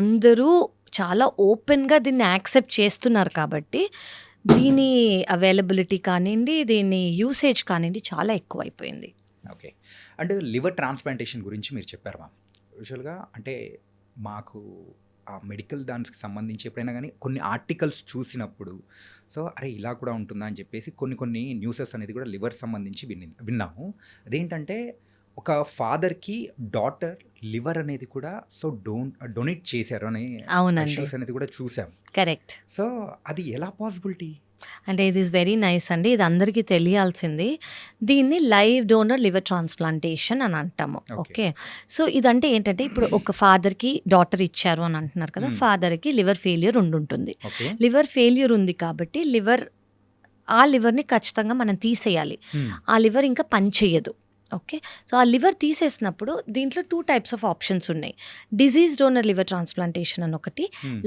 అందరూ చాలా ఓపెన్గా దీన్ని యాక్సెప్ట్ చేస్తున్నారు కాబట్టి దీని అవైలబిలిటీ కానివ్వండి, దీని యూసేజ్ కానివ్వండి చాలా ఎక్కువ అయిపోయింది. ఓకే. అంటే లివర్ ట్రాన్స్ప్లాంటేషన్ గురించి మీరు చెప్పారు మ్యామ్. యూజువల్గా అంటే మాకు ఆ మెడికల్ దానికి సంబంధించి ఎప్పుడైనా కానీ కొన్ని ఆర్టికల్స్ చూసినప్పుడు సో అరే ఇలా కూడా ఉంటుందా అని చెప్పేసి కొన్ని న్యూసెస్ అనేది కూడా లివర్ సంబంధించి విన్నాము. అదేంటంటే ఒక ఫాదర్కి డాటర్ లివర్ అనేది కూడా సో డొనేట్ చేశారు అనే ఇష్యూస్ అనేది కూడా చూసాం. కరెక్ట్. సో అది ఎలా పాసిబిలిటీ? అంటే ఇది ఈజ్ వెరీ నైస్ అండి, ఇది అందరికీ తెలియాల్సింది. దీన్ని లైవ్ డోనర్ లివర్ ట్రాన్స్ప్లాంటేషన్ అని అంటాము. ఓకే. సో ఇదంటే ఏంటంటే ఇప్పుడు ఒక ఫాదర్కి డాటర్ ఇచ్చారు అని అంటున్నారు కదా, ఫాదర్కి లివర్ ఫెయిల్యూర్ ఉండుంటుంది. లివర్ ఫెయిల్యూర్ ఉంది కాబట్టి ఆ లివర్ని ఖచ్చితంగా మనం తీసేయాలి. ఆ లివర్ ఇంకా పనిచేయదు. ఓకే. సో ఆ లివర్ తీసేసినప్పుడు దీంట్లో 2 టైప్స్ ఆఫ్ ఆప్షన్స్ ఉన్నాయి. డిజీజ్ డోనర్ లివర్ ట్రాన్స్ప్లాంటేషన్ అని ఒకటి,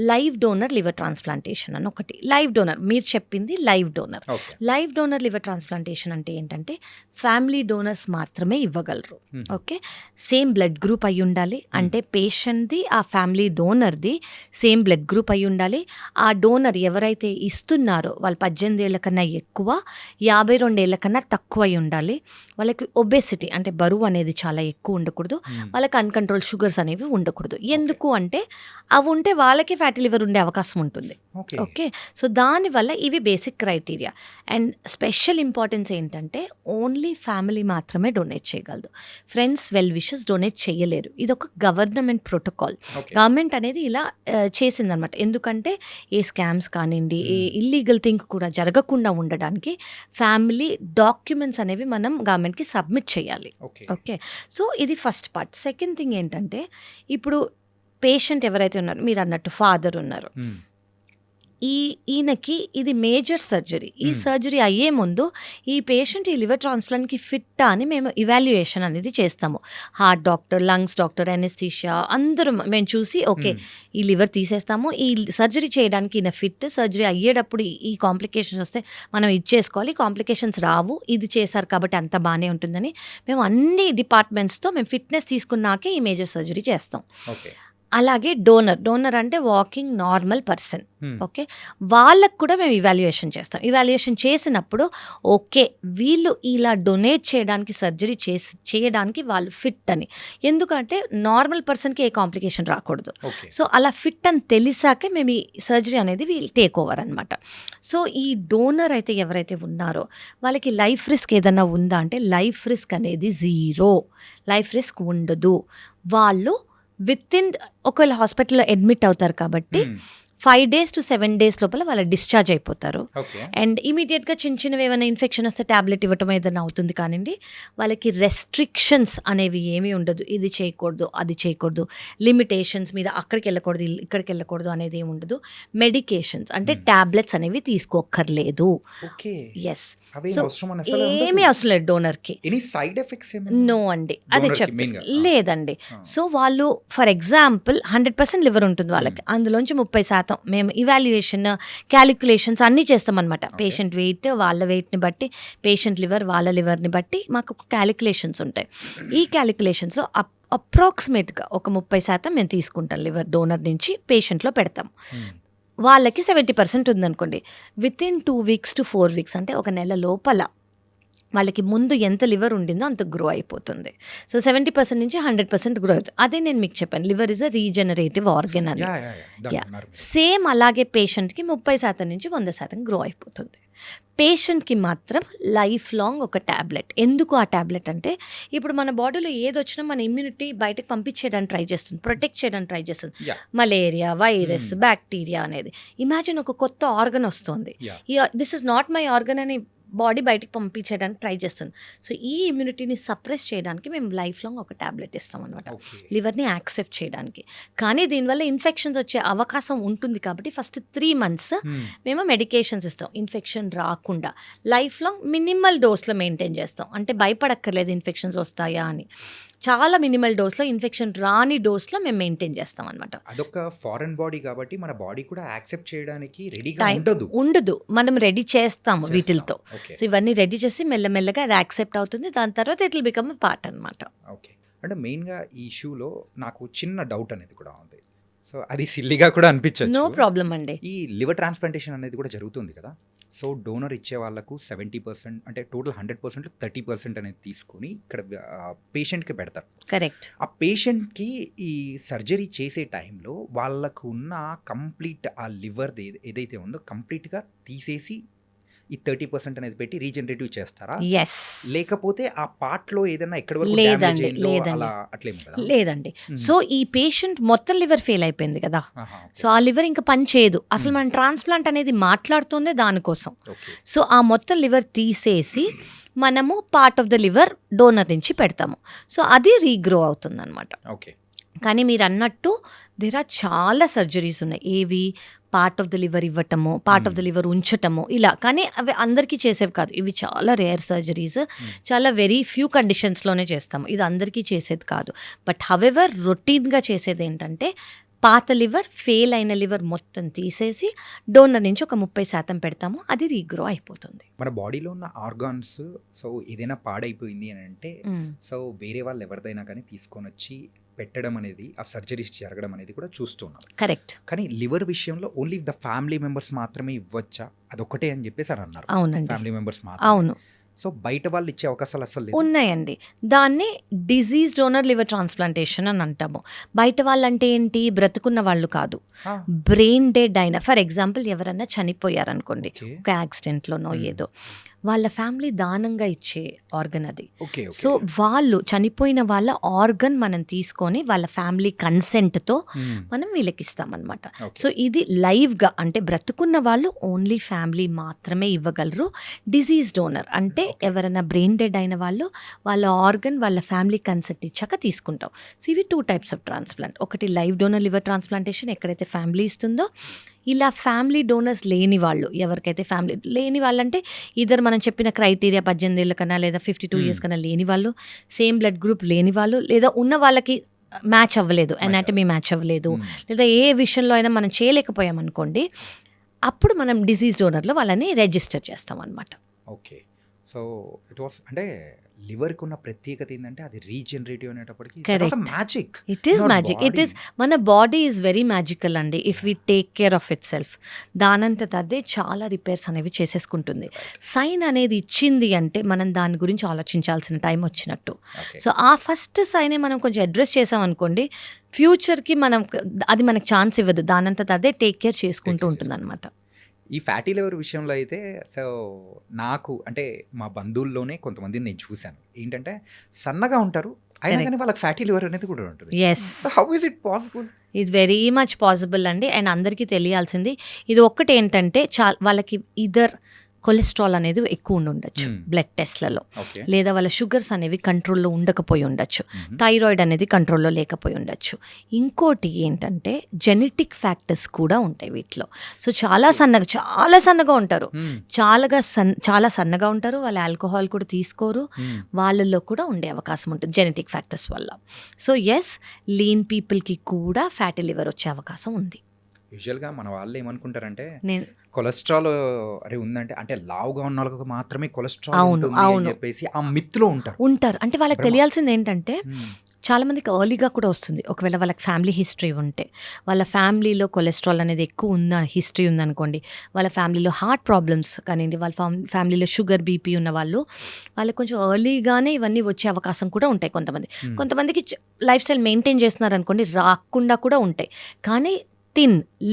లైవ్ డోనర్ లివర్ ట్రాన్స్ప్లాంటేషన్ అని ఒకటి. లైవ్ డోనర్ మీరు చెప్పింది live donor. Live donor liver transplantation అంటే ఏంటంటే ఫ్యామిలీ డోనర్స్ మాత్రమే ఇవ్వగలరు. ఓకే. సేమ్ బ్లడ్ గ్రూప్ అయి ఉండాలి, అంటే పేషెంట్ది ఆ ఫ్యామిలీ డోనర్ది సేమ్ బ్లడ్ గ్రూప్ అయి ఉండాలి. ఆ డోనర్ ఎవరైతే ఇస్తున్నారో వాళ్ళు 18 ఏళ్ల కన్నా ఎక్కువ, 52 ఏళ్ల కన్నా తక్కువ అయి ఉండాలి. వాళ్ళకి ఒబెసిటీ అంటే బరువు అనేది చాలా ఎక్కువ ఉండకూడదు, వాళ్ళకి అన్కంట్రోల్ షుగర్స్ అనేవి ఉండకూడదు. ఎందుకు అంటే అవి ఉంటే వాళ్ళకి ఫ్యాటీ లివర్ ఉండే అవకాశం ఉంటుంది. ఓకే. సో దానివల్ల ఇవి basic criteria. And special importance ఏంటంటే ఓన్లీ ఫ్యామిలీ మాత్రమే డొనేట్ చేయగలదు, ఫ్రెండ్స్ వెల్ విషెస్ డొనేట్ చేయలేరు. ఇది ఒక గవర్నమెంట్ ప్రోటోకాల్. గవర్నమెంట్ అనేది ఇలా చేసిందనమాట. ఎందుకంటే ఏ స్కామ్స్ కానివ్వండి, ఏ ఇల్లీగల్ థింగ్ కూడా జరగకుండా ఉండడానికి ఫ్యామిలీ డాక్యుమెంట్స్ అనేవి మనం గవర్నమెంట్కి సబ్మిట్ చేయాలి. ఓకే. సో ఇది ఫస్ట్ పార్ట్. సెకండ్ థింగ్ ఏంటంటే ఇప్పుడు పేషెంట్ ఎవరైతే ఉన్నారో మీరు అన్నట్టు ఫాదర్ ఉన్నారు, ఈయనకి ఇది మేజర్ సర్జరీ. ఈ సర్జరీ అయ్యే ముందు ఈ పేషెంట్ ఈ లివర్ ట్రాన్స్ప్లాంట్కి ఫిట్టా అని మేము ఇవాల్యుయేషన్ అనేది చేస్తాము. Heart doctor, lungs doctor, anaesthesia అందరూ మేము చూసి ఓకే ఈ లివర్ తీసేస్తాము, ఈ సర్జరీ చేయడానికి ఈయన ఫిట్, సర్జరీ అయ్యేటప్పుడు ఈ కాంప్లికేషన్స్ వస్తే మనం ఇచ్చేసుకోవాలి, కాంప్లికేషన్స్ రావు, ఇది చేశారు కాబట్టి అంత బాగానే ఉంటుందని మేము అన్ని డిపార్ట్మెంట్స్తో మేము ఫిట్నెస్ తీసుకున్నాకే ఈ మేజర్ సర్జరీ చేస్తాం. అలాగే డోనర్ అంటే వాకింగ్ నార్మల్ పర్సన్. ఓకే, వాళ్ళకు కూడా మేము ఇవాల్యుయేషన్ చేస్తాం. ఇవాల్యుయేషన్ చేసినప్పుడు ఓకే వీళ్ళు ఇలా డొనేట్ చేయడానికి సర్జరీ చేయడానికి వాళ్ళు ఫిట్ అని, ఎందుకంటే నార్మల్ పర్సన్కి ఏ కాంప్లికేషన్ రాకూడదు. సో అలా ఫిట్ అని తెలిసాకే మేము ఈ సర్జరీ అనేది వీళ్ళు టేక్ ఓవర్ అనమాట. సో ఈ డోనర్ అయితే ఎవరైతే ఉన్నారో వాళ్ళకి లైఫ్ రిస్క్ ఏదన్నా ఉందా అంటే లైఫ్ రిస్క్ అనేది 0, లైఫ్ రిస్క్ ఉండదు. వాళ్ళు ఒకవేళ హాస్పిటల్లో అడ్మిట్ అవుతారు కాబట్టి 5 days to 7 days లోపల వాళ్ళు డిశ్చార్జ్ అయిపోతారు. అండ్ ఇమీడియట్గా చిన్నవి ఏమైనా ఇన్ఫెక్షన్ వస్తే ట్యాబ్లెట్ ఇవ్వటం ఏదైనా అవుతుంది, కానివ్వండి వాళ్ళకి రెస్ట్రిక్షన్స్ అనేవి ఏమీ ఉండదు. ఇది చేయకూడదు, అది చేయకూడదు, లిమిటేషన్స్ మీద అక్కడికి వెళ్ళకూడదు, ఇక్కడికి వెళ్ళకూడదు అనేది ఏమి ఉండదు. మెడికేషన్స్ అంటే ట్యాబ్లెట్స్ అనేవి తీసుకోక్కర్లేదు. ఎస్, ఏమీ అవసరం లేదు డోనర్కి. నో అండి, అదే చెప్తాను. లేదండి. సో వాళ్ళు ఫర్ ఎగ్జాంపుల్ 100% లివర్ ఉంటుంది వాళ్ళకి, అందులోంచి 30% మేము ఇవాల్యుయేషన్ క్యాలిక్యులేషన్స్ అన్నీ చేస్తామన్నమాట. పేషెంట్ వెయిట్ వాళ్ళ వెయిట్ని బట్టి, పేషెంట్ లివర్ వాళ్ళ లివర్ని బట్టి మాకు క్యాలిక్యులేషన్స్ ఉంటాయి. ఈ క్యాలిక్యులేషన్స్లో అప్రాక్సిమేట్గా ఒక 30% మేము తీసుకుంటాం లివర్ డోనర్ నుంచి పేషెంట్లో పెడతాం. వాళ్ళకి 70% ఉందనుకోండి, వితిన్ 2 weeks to 4 weeks అంటే ఒక నెల లోపల వాళ్ళకి ముందు ఎంత లివర్ ఉండిందో అంత గ్రో అయిపోతుంది. సో 70% నుంచి 100% గ్రో అవుతుంది. అదే నేను మీకు చెప్పాను, liver is a regenerative organ అని. సేమ్ అలాగే పేషెంట్కి 30% నుంచి 100% గ్రో అయిపోతుంది. పేషెంట్కి మాత్రం లైఫ్ లాంగ్ ఒక ట్యాబ్లెట్. ఎందుకు ఆ ట్యాబ్లెట్ అంటే ఇప్పుడు మన బాడీలో ఏదొచ్చినా మన ఇమ్యూనిటీ బయటకు పంపించేయడానికి ట్రై చేస్తుంది, ప్రొటెక్ట్ చేయడానికి ట్రై చేస్తుంది. మలేరియా, వైరస్, బ్యాక్టీరియా అనేది. ఇమాజిన్ ఒక కొత్త ఆర్గన్ వస్తుంది, this is not my organ అని బాడీ బయటికి పంపించడానికి ట్రై చేస్తుంది. సో ఈ ఇమ్యూనిటీని సప్రెస్ చేయడానికి మేము లైఫ్ లాంగ్ ఒక ట్యాబ్లెట్ ఇస్తాం అనమాట, లివర్ని యాక్సెప్ట్ చేయడానికి. కానీ దీనివల్ల ఇన్ఫెక్షన్స్ వచ్చే అవకాశం ఉంటుంది కాబట్టి ఫస్ట్ 3 months మేము మెడికేషన్స్ ఇస్తాం ఇన్ఫెక్షన్ రాకుండా. లైఫ్ లాంగ్ మినిమల్ డోస్లో మెయింటైన్ చేస్తాం, అంటే భయపడక్కర్లేదు ఇన్ఫెక్షన్స్ వస్తాయా అని. చాలా మినిమల్ డోస్లో, ఇన్ఫెక్షన్ రాని డోస్లో మేము మెయింటైన్ చేస్తాం అనమాట. అదొక ఫారెన్ బాడీ కాబట్టి మన బాడీ కూడా యాక్సెప్ట్ చేయడానికి రెడీగా ఉండదు, మనం రెడీ చేస్తాము వీటితో. సో ఇవన్నీ రెడీ చేసి మెల్లమెల్లగా అది యాక్సెప్ట్ అవుతుంది, దాని తర్వాత it will become a part అనమాట. ఓకే, అంటే మెయిన్గా ఈ ఇష్యూలో నాకు చిన్న డౌట్ అనేది కూడా ఉంది. సో అది సిల్లీగా కూడా అనిపించచ్చు. నో ప్రాబ్లం అండి. ఈ లివర్ ట్రాన్స్ప్లాంటేషన్ అనేది కూడా జరుగుతుంది కదా. సో డోనర్ ఇచ్చే వాళ్ళకు 70% అంటే టోటల్ 100% 30% అనేది తీసుకొని ఇక్కడ పేషెంట్కి పెడతారు. కరెక్ట్. ఆ పేషెంట్కి ఈ సర్జరీ చేసే టైంలో వాళ్ళకు ఉన్న కంప్లీట్ ఆ లివర్ ఏదైతే ఉందో కంప్లీట్గా తీసేసి ఈ 30% అనేది పెట్టి రీజనరేటివ్ చేస్తారా? ఎస్. లేకపోతే ఆ పార్ట్లో ఏదైనా ఎక్కడ లేదండి. సో ఈ పేషెంట్ మొత్తం లివర్ ఫెయిల్ అయిపోయింది కదా, సో ఆ లివర్ ఇంకా పని చేయదు అసలు. మనం ట్రాన్స్ప్లాంట్ అనేది మాట్లాడుతుందే దానికోసం. సో ఆ మొత్తం లివర్ తీసేసి మనము part of the liver donor నుంచి పెడతాము. సో అది రీగ్రో అవుతుంది అనమాట. ఓకే. కానీ మీరు అన్నట్టు దేర్ ఆర్ చాలా సర్జరీస్ ఉన్నాయి, ఏవి పార్ట్ ఆఫ్ ద లివర్ ఇవ్వటము, పార్ట్ ఆఫ్ ద లివర్ ఉంచటము, ఇలా. కానీ అవి అందరికీ చేసేవి కాదు, ఇవి చాలా రేర్ సర్జరీస్, చాలా వెరీ ఫ్యూ కండిషన్స్లోనే చేస్తాము, ఇది అందరికీ చేసేది కాదు. బట్ హవెవర్ రొటీన్గా చేసేది ఏంటంటే పాత లివర్, ఫెయిల్ అయిన లివర్ మొత్తం తీసేసి డోనర్ నుంచి ఒక 30% పెడతాము, అది రీగ్రో అయిపోతుంది. మన బాడీలో ఉన్న ఆర్గాన్స్ సో ఏదైనా పాడైపోయింది అని అంటే సో వేరే వాళ్ళు ఎవరిదైనా కానీ తీసుకొని వచ్చి పెట్టడం అనేది, ఆ సర్జరీస్ జరగడం అనేది కూడా చూస్తున్నాం. కరెక్ట్. కానీ లివర్ విషయంలో ఓన్లీ ద ఫ్యామిలీ మెంబర్స్ మాత్రమే ఇవ్వచ్చా, అదొకటే అని చెప్పేసి అని అన్నారు. అవునండి, ఫ్యామిలీ మెంబర్స్ మాత్రం. అవును. సో బయట వాళ్ళు ఇచ్చే అవకాశాలు అసలు ఉన్నాయండి. దాన్ని డిజీజ్ డోనర్ లివర్ ట్రాన్స్ప్లాంటేషన్ అని అంటాము. బయట వాళ్ళంటే ఏంటి, బ్రతుకున్న వాళ్ళు కాదు, బ్రెయిన్ డెడ్ అయిన, ఫర్ ఎగ్జాంపుల్ ఎవరన్నా చనిపోయారనుకోండి ఒక యాక్సిడెంట్లోనో ఏదో, వాళ్ళ ఫ్యామిలీ దానంగా ఇచ్చే ఆర్గన్ అది. సో వాళ్ళు చనిపోయిన వాళ్ళ ఆర్గన్ మనం తీసుకొని వాళ్ళ ఫ్యామిలీ కన్సెంట్తో మనం వీళ్ళకి ఇస్తామన్నమాట. సో ఇది లైవ్గా, అంటే బ్రతుకున్న వాళ్ళు ఓన్లీ ఫ్యామిలీ మాత్రమే ఇవ్వగలరు. డిజీజ్ డోనర్ అంటే ఎవరైనా బ్రెయిన్ డెడ్ అయిన వాళ్ళు వాళ్ళ ఆర్గన్ వాళ్ళ ఫ్యామిలీ కన్సెంట్ ఇచ్చాక తీసుకుంటాం. సో ఇవి 2 types ఆఫ్ ట్రాన్స్ప్లాంట్. ఒకటి లైవ్ డోనర్ లివర్ ట్రాన్స్ప్లాంటేషన్, ఎక్కడైతే ఫ్యామిలీ ఇస్తుందో. ఇలా ఫ్యామిలీ డోనర్స్ లేని వాళ్ళు, ఎవరికైతే ఫ్యామిలీ లేని వాళ్ళంటే ఇద్దరు మనం చెప్పిన క్రైటీరియా 18 ఏళ్ళ కన్నా లేదా 52 years కన్నా లేని వాళ్ళు, సేమ్ బ్లడ్ గ్రూప్ లేని వాళ్ళు, లేదా ఉన్న వాళ్ళకి మ్యాచ్ అవ్వలేదు, అనాటమీ మ్యాచ్ అవ్వలేదు, లేదా ఏ విషయంలో అయినా మనం చేయలేకపోయామనుకోండి, అప్పుడు మనం డిజీజ్ డోనర్లో వాళ్ళని రిజిస్టర్ చేస్తాం అనమాట. ఓకే. సో ఇట్ వాస్ అంటే లివర్‌కి ఉన్న ప్రత్యేకత ఏందంటే అది రీజనరేటివ్ అనేటప్పటికి Correct. Magic. It is magic. It is మన బాడీ ఈజ్ వెరీ మ్యాజికల్ అండి. If we take care of it self దానంతట అదే చాలా రిపేర్స్ అనేవి చేసేసుకుంటుంది. సైన్ అనేది ఇచ్చింది అంటే మనం దాని గురించి ఆలోచించాల్సిన టైం వచ్చినట్టు. సో ఆ ఫస్ట్ సైనే మనం కొంచెం అడ్రస్ చేసాం అనుకోండి, ఫ్యూచర్కి మనం అది మనకు ఛాన్స్ ఇవ్వదు. దానంతట అదే టేక్ కేర్ చేసుకుంటూ ఉంటుంది అనమాట. ఈ ఫ్యాటీ లివర్ విషయంలో అయితే సో నాకు అంటే మా బంధువుల్లోనే కొంతమందిని నేను చూశాను. ఏంటంటే సన్నగా ఉంటారు అయినా Correct. కానీ వాళ్ళకి ఫ్యాటీ లివర్ అనేది కూడా ఉంటుంది. Yes, how is it possible? ఇది వెరీ మచ్ పాసిబుల్ అండి. అండ్ అందరికీ తెలియాల్సింది ఇది ఒక్కటి ఏంటంటే వాళ్ళకి ఇదర్ కొలెస్ట్రాల్ అనేది ఎక్కువ ఉండి ఉండొచ్చు బ్లడ్ టెస్ట్లలో, ఓకే. లేదా వాళ్ళ షుగర్స్ అనేవి కంట్రోల్లో ఉండకపోయి ఉండొచ్చు, థైరాయిడ్ అనేది కంట్రోల్లో లేకపోయి ఉండొచ్చు. ఇంకోటి ఏంటంటే జెనెటిక్ ఫ్యాక్టర్స్ కూడా ఉంటాయి వీటిలో. సో చాలా సన్నగా ఉంటారు, చాలా సన్నగా ఉంటారు, వాళ్ళు ఆల్కహాల్ కూడా తీసుకోరు, వాళ్ళల్లో కూడా ఉండే అవకాశం ఉంటుంది జెనెటిక్ ఫ్యాక్టర్స్ వల్ల. సో ఎస్, లీన్ పీపుల్కి కూడా ఫ్యాటీ లివర్ వచ్చే అవకాశం ఉంది. యూజువల్గా మన వాళ్ళు ఏమనుకుంటారంటే నేను కొలెస్ట్రాల్ అరే ఉందంటే అంటే లావుగా ఉన్న వాళ్ళకి మాత్రమే కొలెస్ట్రాల్ అవును, ఉంటుంది అని అవును. చెప్పేసి ఆ మిత్తులో ఉంటారు. అంటే వాళ్ళకి తెలియాల్సింది ఏంటంటే చాలా మందికి ఎర్లీగా కూడా వస్తుంది. ఒకవేళ వాళ్ళకి ఫ్యామిలీ హిస్టరీ ఉంటే, వాళ్ళ ఫ్యామిలీలో కొలెస్ట్రాల్ అనేది ఎక్కువ హిస్టరీ ఉందనుకోండి, వాళ్ళ ఫ్యామిలీలో హార్ట్ ప్రాబ్లమ్స్ కానివ్వండి, వాళ్ళ ఫ్యామిలీలో షుగర్ బీపీ ఉన్న వాళ్ళకి కొంచెం ఎర్లీగానే ఇవన్నీ వచ్చే అవకాశం కూడా ఉంటాయి. కొంతమందికి లైఫ్ స్టైల్ మెయింటైన్ చేస్తున్నారు అనుకోండి, రాకుండా కూడా ఉంటాయి. కానీ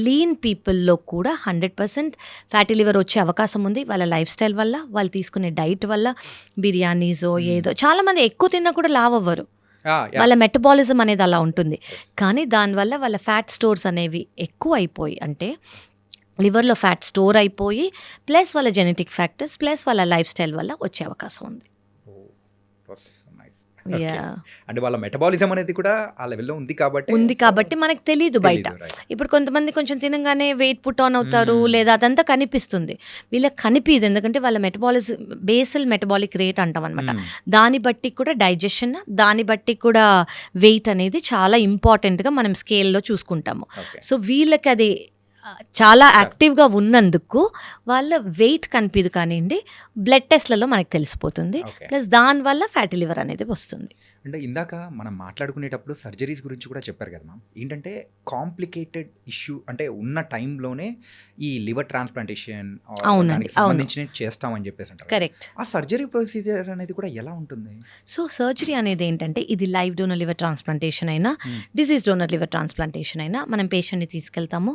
లీన్ పీపుల్లో కూడా 100% ఫ్యాటీ లివర్ వచ్చే అవకాశం ఉంది. వాళ్ళ లైఫ్ స్టైల్ వల్ల, వాళ్ళు తీసుకునే డైట్ వల్ల, బిర్యానీసో ఏదో. చాలామంది ఎక్కువ తిన్నా కూడా లావ్ అవ్వరు, వాళ్ళ మెటబాలిజం అనేది అలా ఉంటుంది. కానీ దానివల్ల వాళ్ళ ఫ్యాట్ స్టోర్స్ అనేవి ఎక్కువ అయిపోయి, అంటే లివర్లో ఫ్యాట్ స్టోర్ అయిపోయి, ప్లస్ వాళ్ళ జెనెటిక్ ఫ్యాక్టర్స్, ప్లస్ వాళ్ళ లైఫ్ స్టైల్ వల్ల వచ్చే అవకాశం ఉంది. అంటే వాళ్ళ మెటబాలిజం అనేది కూడా ఆ లెవెల్లో ఉంది కాబట్టి మనకు తెలియదు బయట. ఇప్పుడు కొంతమంది కొంచెం తినగానే వెయిట్ పుట్ ఆన్ అవుతారు, లేదా అదంతా కనిపిస్తుంది, వీళ్ళకి కనిపించదు. ఎందుకంటే వాళ్ళ బేసల్ మెటబాలిక్ రేట్ అంటాం అనమాట. దాన్ని బట్టి కూడా డైజెషన్, దాన్ని బట్టి కూడా వెయిట్ అనేది చాలా ఇంపార్టెంట్గా మనం స్కేల్లో చూసుకుంటాము. సో వీళ్ళకి అది చాలా యాక్టివ్గా ఉన్నందుకు వాళ్ళ వెయిట్ కనిపించదు, కానివ్వండి బ్లడ్ టెస్ట్లలో మనకు తెలిసిపోతుంది. ప్లస్ దానివల్ల ఫ్యాటీ లివర్ అనేది వస్తుంది. అంటే ఇందాక మనం మాట్లాడుకునేటప్పుడు సర్జరీస్ గురించి కూడా చెప్పారు కదా మ్యామ్. ఏంటంటే కాంప్లికేటెడ్ ఇష్యూ అంటే ఉన్న టైంలోనే ఈ లివర్ ట్రాన్స్ప్లాంటేషన్ సంబంధించిన చేస్తామని చెప్పేసి అంటారు. కరెక్ట్. ఆ సర్జరీ ప్రొసీజర్ అనేది కూడా ఎలా ఉంటుంది? సో సర్జరీ అనేది ఏంటంటే, ఇది లైవ్ డోనర్ లివర్ ట్రాన్స్ప్లాంటేషన్ అయినా, డిసీజ్ డోనర్ లివర్ ట్రాన్స్ప్లాంటేషన్ అయినా, మనం పేషెంట్ని తీసుకెళ్తాము,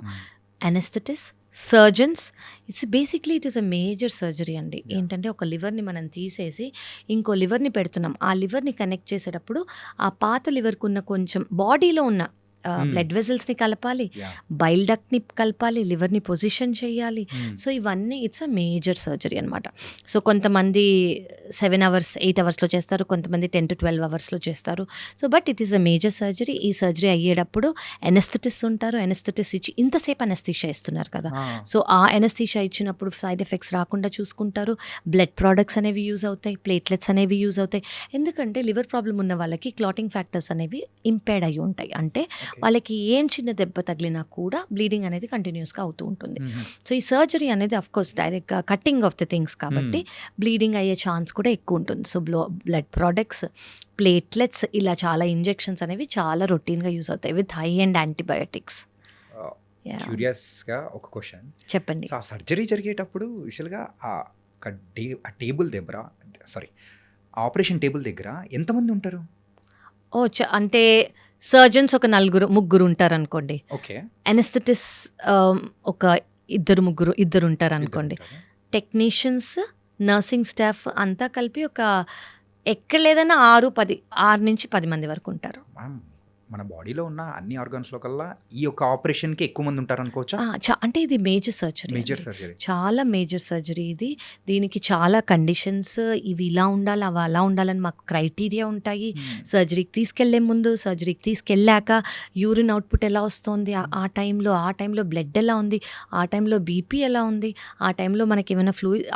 anaesthetist, surgeons. It is a major surgery అండి. ఏంటంటే ఒక లివర్ని మనం తీసేసి ఇంకో లివర్ని పెడుతున్నాం. ఆ లివర్ని కనెక్ట్ చేసేటప్పుడు ఆ పాత లివర్కి ఉన్న కొంచెం బాడీలో ఉన్న బ్లడ్ వెజల్స్ని కలపాలి, బైల్ డక్ట్ని కలపాలి, లివర్ని పొజిషన్ చేయాలి. సో ఇవన్నీ ఇట్స్ అ మేజర్ సర్జరీ అనమాట. సో కొంతమంది 7 hours 8 hours చేస్తారు, కొంతమంది 10 to 12 hours చేస్తారు. So but it is a major surgery. ఈ సర్జరీ అయ్యేటప్పుడు ఎనస్థెటిస్ట్ ఉంటారు. ఎనస్థెటిస్ట్ ఇచ్చి ఇంతసేపు అనస్థీషియా ఇస్తున్నారు కదా, సో ఆ ఎనస్థీషియా ఇచ్చినప్పుడు సైడ్ ఎఫెక్ట్స్ రాకుండా చూసుకుంటారు. బ్లడ్ ప్రోడక్ట్స్ అనేవి యూజ్ అవుతాయి, ప్లేట్లెట్స్ అనేవి యూజ్ అవుతాయి. ఎందుకంటే లివర్ ప్రాబ్లం ఉన్న వాళ్ళకి క్లాటింగ్ ఫ్యాక్టర్స్ అనేవి ఇంపేర్డ్ అయ్యి ఉంటాయి. అంటే వాళ్ళకి ఏం చిన్న దెబ్బ తగిలినా కూడా బ్లీడింగ్ అనేది కంటిన్యూస్గా అవుతూ ఉంటుంది. సో ఈ సర్జరీ అనేది అఫ్కోర్స్ డైరెక్ట్గా కటింగ్ ఆఫ్ ద థింగ్స్ కాబట్టి బ్లీడింగ్ అయ్యే ఛాన్స్ కూడా ఎక్కువ ఉంటుంది. సో బ్లడ్ ప్రోడక్ట్స్, ప్లేట్లెట్స్, ఇలా చాలా ఇంజెక్షన్స్ అనేవి చాలా రొటీన్గా యూజ్ అవుతాయి విత్ హై అండ్ యాంటీబయోటిక్స్. క్యూరియస్గా ఒక క్వశ్చన్ చెప్పండి. ఆ సర్జరీ జరిగేటప్పుడు యూజువల్గా ఆ టేబుల్ దగ్గర ఆపరేషన్ టేబుల్ దగ్గర ఎంతమంది ఉంటారు? అంటే సర్జన్స్ ఒక 4-3 ఉంటారు అనుకోండి. ఓకే. అనెస్థెటిస్ట్ ఒక 2-3 ఉంటారు అనుకోండి. టెక్నీషియన్స్, నర్సింగ్ స్టాఫ్ అంతా కలిపి ఒక ఎక్కడ లేదన్నా 6 నుంచి 10 మంది వరకు ఉంటారు. మన బాడీలో ఉన్న అన్ని ఆర్గాన్స్లో కల్లా ఈ యొక్క ఆపరేషన్కి ఎక్కువ మంది ఉంటారు అనుకోవచ్చా? అంటే ఇది మేజర్ సర్జరీ, చాలా మేజర్ సర్జరీ ఇది. దీనికి చాలా కండిషన్స్, ఇవి ఇలా ఉండాలి, అవి అలా ఉండాలని మాకు క్రైటీరియా ఉంటాయి. సర్జరీకి తీసుకెళ్లే ముందు, సర్జరీకి తీసుకెళ్ళాక యూరిన్ అవుట్పుట్ ఎలా వస్తుంది, ఆ టైంలో బ్లడ్ ఎలా ఉంది, ఆ టైంలో బీపీ ఎలా ఉంది, ఆ టైంలో మనకి ఏమైనా ఫ్లూయిడ్,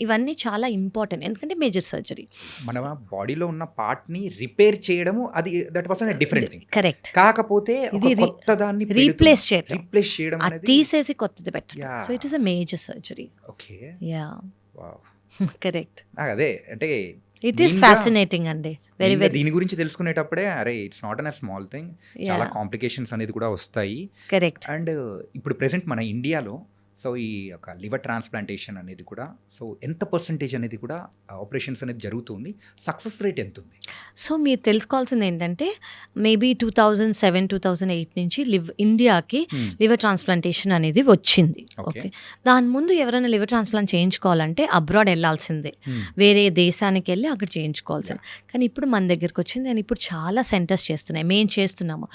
ఇవన్నీ చాలా ఇంపార్టెంట్. ఎందుకంటే మేజర్ సర్జరీ మన బాడీలో ఉన్న పార్ట్ని రిపేర్ చేయడము, అది that was different thing. Correct. కాకపోతే కొత్తదాన్ని రీప్లేస్ చేయడం, అనేది తీసేసి కొత్తది పెట్టడం. So it is a major surgery. Okay. Yeah, correct. అదే అంటే ఇట్ ఈస్ మెయిన్గా ఫ్యాసినేటింగ్ అండి. వెరీ మెయిన్గా వెరీ దీని గురించి తెలుసుకునేటప్పుడే అరే it's not an a small thing, చాలా కాంప్లికేషన్స్ అనేది కూడా వస్తాయి. కరెక్ట్. అండ్ ఇప్పుడు ప్రెసెంట్ మన ఇండియాలో సో ఈ యొక్క లివర్ ట్రాన్స్ప్లాంటేషన్ అనేది కూడా సో ఎంత పర్సంటేజ్ అనేది కూడా ఆపరేషన్స్ అనేది జరుగుతుంది, సక్సెస్ రేట్ ఎంత ఉంది? సో మీరు తెలుసుకోవాల్సింది ఏంటంటే మేబీ 2007, 2008 నుంచి ఇండియాకి లివర్ ట్రాన్స్ప్లాంటేషన్ అనేది వచ్చింది. ఓకే. ఓకే. దాని ముందు ఎవరైనా లివర్ ట్రాన్స్ప్లాంట్ చేయించుకోవాలంటే అబ్రాడ్ వెళ్ళాల్సిందే, వేరే దేశానికి వెళ్ళి అక్కడ చేయించుకోవాల్సింది. కానీ ఇప్పుడు మన దగ్గరకు వచ్చింది అండ్ ఇప్పుడు చాలా సెంటర్స్ చేస్తున్నాయి, మేము చేస్తున్నాము.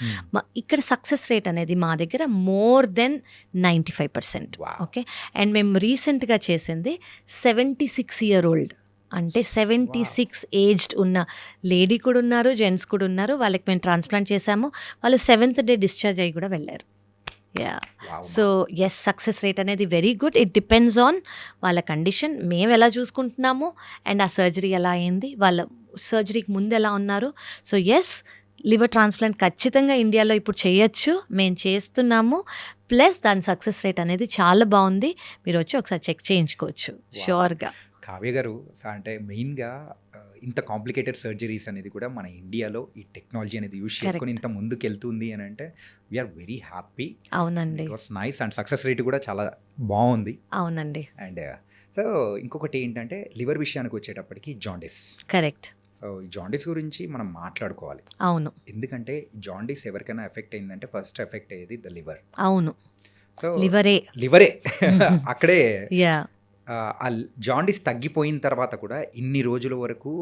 ఇక్కడ సక్సెస్ రేట్ అనేది మా దగ్గర మోర్ దెన్ 95%. ఓకే. అండ్ మేము రీసెంట్గా చేసింది 76 year old, అంటే 76 ఏజ్డ్ ఉన్న లేడీ కూడా ఉన్నారు, జెంట్స్ కూడా ఉన్నారు. వాళ్ళకి మేము ట్రాన్స్ప్లాంట్ చేసాము, వాళ్ళు 7th day డిశ్చార్జ్ అయ్యి కూడా వెళ్ళారు. Ya. So yes, success rate అనేది very good. It depends on వాళ్ళ కండిషన్, మేము ఎలా చూసుకుంటున్నాము అండ్ ఆ సర్జరీ ఎలా అయింది, వాళ్ళ సర్జరీకి ముందు ఎలా ఉన్నారు. సో ఎస్, లివర్ ట్రాన్స్ప్లాంట్ ఖచ్చితంగా ఇండియాలో ఇప్పుడు చేయొచ్చు, మేము చేస్తున్నాము. ప్లస్ దాని సక్సెస్ రేట్ అనేది చాలా బాగుంది, మీరు వచ్చి ఒకసారి చెక్ చేయించుకోవచ్చు షూర్గా. కావ్య గారు అంటే మెయిన్గా ఇంత కాంప్లికేటెడ్ సర్జరీస్ అనేది కూడా మన ఇండియాలో ఈ టెక్నాలజీ అనేది యూజ్ చేసుకొని ఇంత ముందుకు వెళ్తుంది అని అంటే వీఆర్ వెరీ హ్యాపీ. అవునండి. It was nice and success rate కూడా చాలా బాగుంది. అవునండి. అండ్ సో ఇంకొకటి ఏంటంటే లివర్ విషయానికి వచ్చేటప్పటికి జాండిస్. కరెక్ట్. సో ఈ జాండీస్ గురించి మనం మాట్లాడుకోవాలి. అవును. ఎందుకంటే జాండీస్ ఎవరికైనా ఎఫెక్ట్ అయిందంటే ఫస్ట్ ఎఫెక్ట్ అయ్యేది ద లివర్. అవును. సో లివరే అక్కడే యా. ఆ జాండీస్ తగ్గిపోయిన తర్వాత కూడా ఇన్ని రోజుల వరకు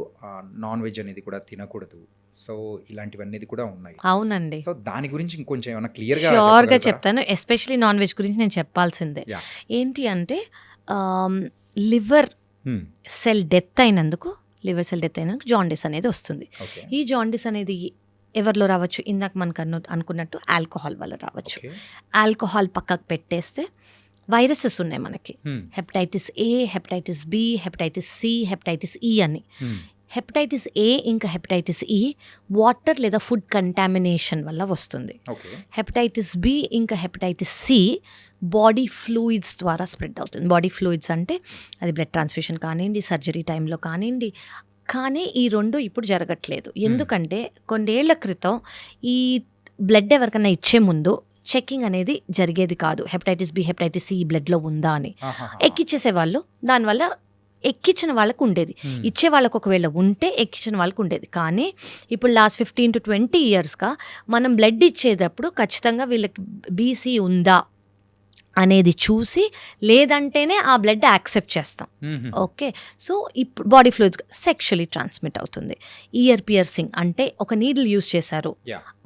నాన్ వెజ్ అనేది కూడా తినకూడదు. సో ఇలాంటివన్నీ కూడా ఉన్నాయి. అవునండి. సో దాని గురించి ఇంకొంచెం ఏమైనా క్లియర్గా ష్యూర్గా చెప్తాను. ఎస్పెషలీ నాన్ వెజ్ గురించి నేను చెప్పాల్సిందే. ఏంటి అంటే లివర్ సెల్ డెత్ అయినందుకు జాండిస్ అనేది వస్తుంది. ఈ జాండిస్ అనేది ఎవరిలో రావచ్చు, ఇందాక మనకు అనుకున్నట్టు ఆల్కహాల్ వల్ల రావచ్చు. ఆల్కహాల్ పక్కకు పెట్టేస్తే వైరసెస్ ఉన్నాయి మనకి, hepatitis A, hepatitis B, hepatitis C, hepatitis E అని. హెపటైటిస్ ఏ ఇంకా హెపటైటిస్ ఈ వాటర్ లేదా ఫుడ్ కంటామినేషన్ వల్ల వస్తుంది. హెపటైటిస్ బి ఇంకా హెపటైటిస్ సి బాడీ ఫ్లూయిడ్స్ ద్వారా స్ప్రెడ్ అవుతుంది. బాడీ ఫ్లూయిడ్స్ అంటే అది బ్లడ్ ట్రాన్స్ఫ్యూషన్ కానివ్వండి, సర్జరీ టైంలో కానివ్వండి. కానీ ఈ రెండు ఇప్పుడు జరగట్లేదు. ఎందుకంటే కొన్నేళ్ల క్రితం ఈ బ్లడ్ ఎవరికైనా ఇచ్చే ముందు చెకింగ్ అనేది జరిగేది కాదు. హెపటైటిస్ బి, హెపటైటిస్ సి బ్లడ్లో ఉందా అని ఎక్కిచ్చేసేవాళ్ళు. దానివల్ల ఎక్కించిన వాళ్ళకు ఉండేది, ఇచ్చే వాళ్ళకు ఒకవేళ ఉంటే ఎక్కించిన వాళ్ళకు ఉండేది. కానీ ఇప్పుడు లాస్ట్ 15 to 20 yearsగా మనం బ్లడ్ ఇచ్చేటప్పుడు ఖచ్చితంగా వీళ్ళకి బీసీ ఉందా అనేది చూసి, లేదంటేనే ఆ బ్లడ్ యాక్సెప్ట్ చేస్తాం. ఓకే. సో ఇప్పుడు బాడీ ఫ్లూయిడ్స్ సెక్షువల్లీ ట్రాన్స్మిట్ అవుతుంది. ఇయర్ పియర్సింగ్ అంటే ఒక నీడిల్ యూజ్ చేశారు,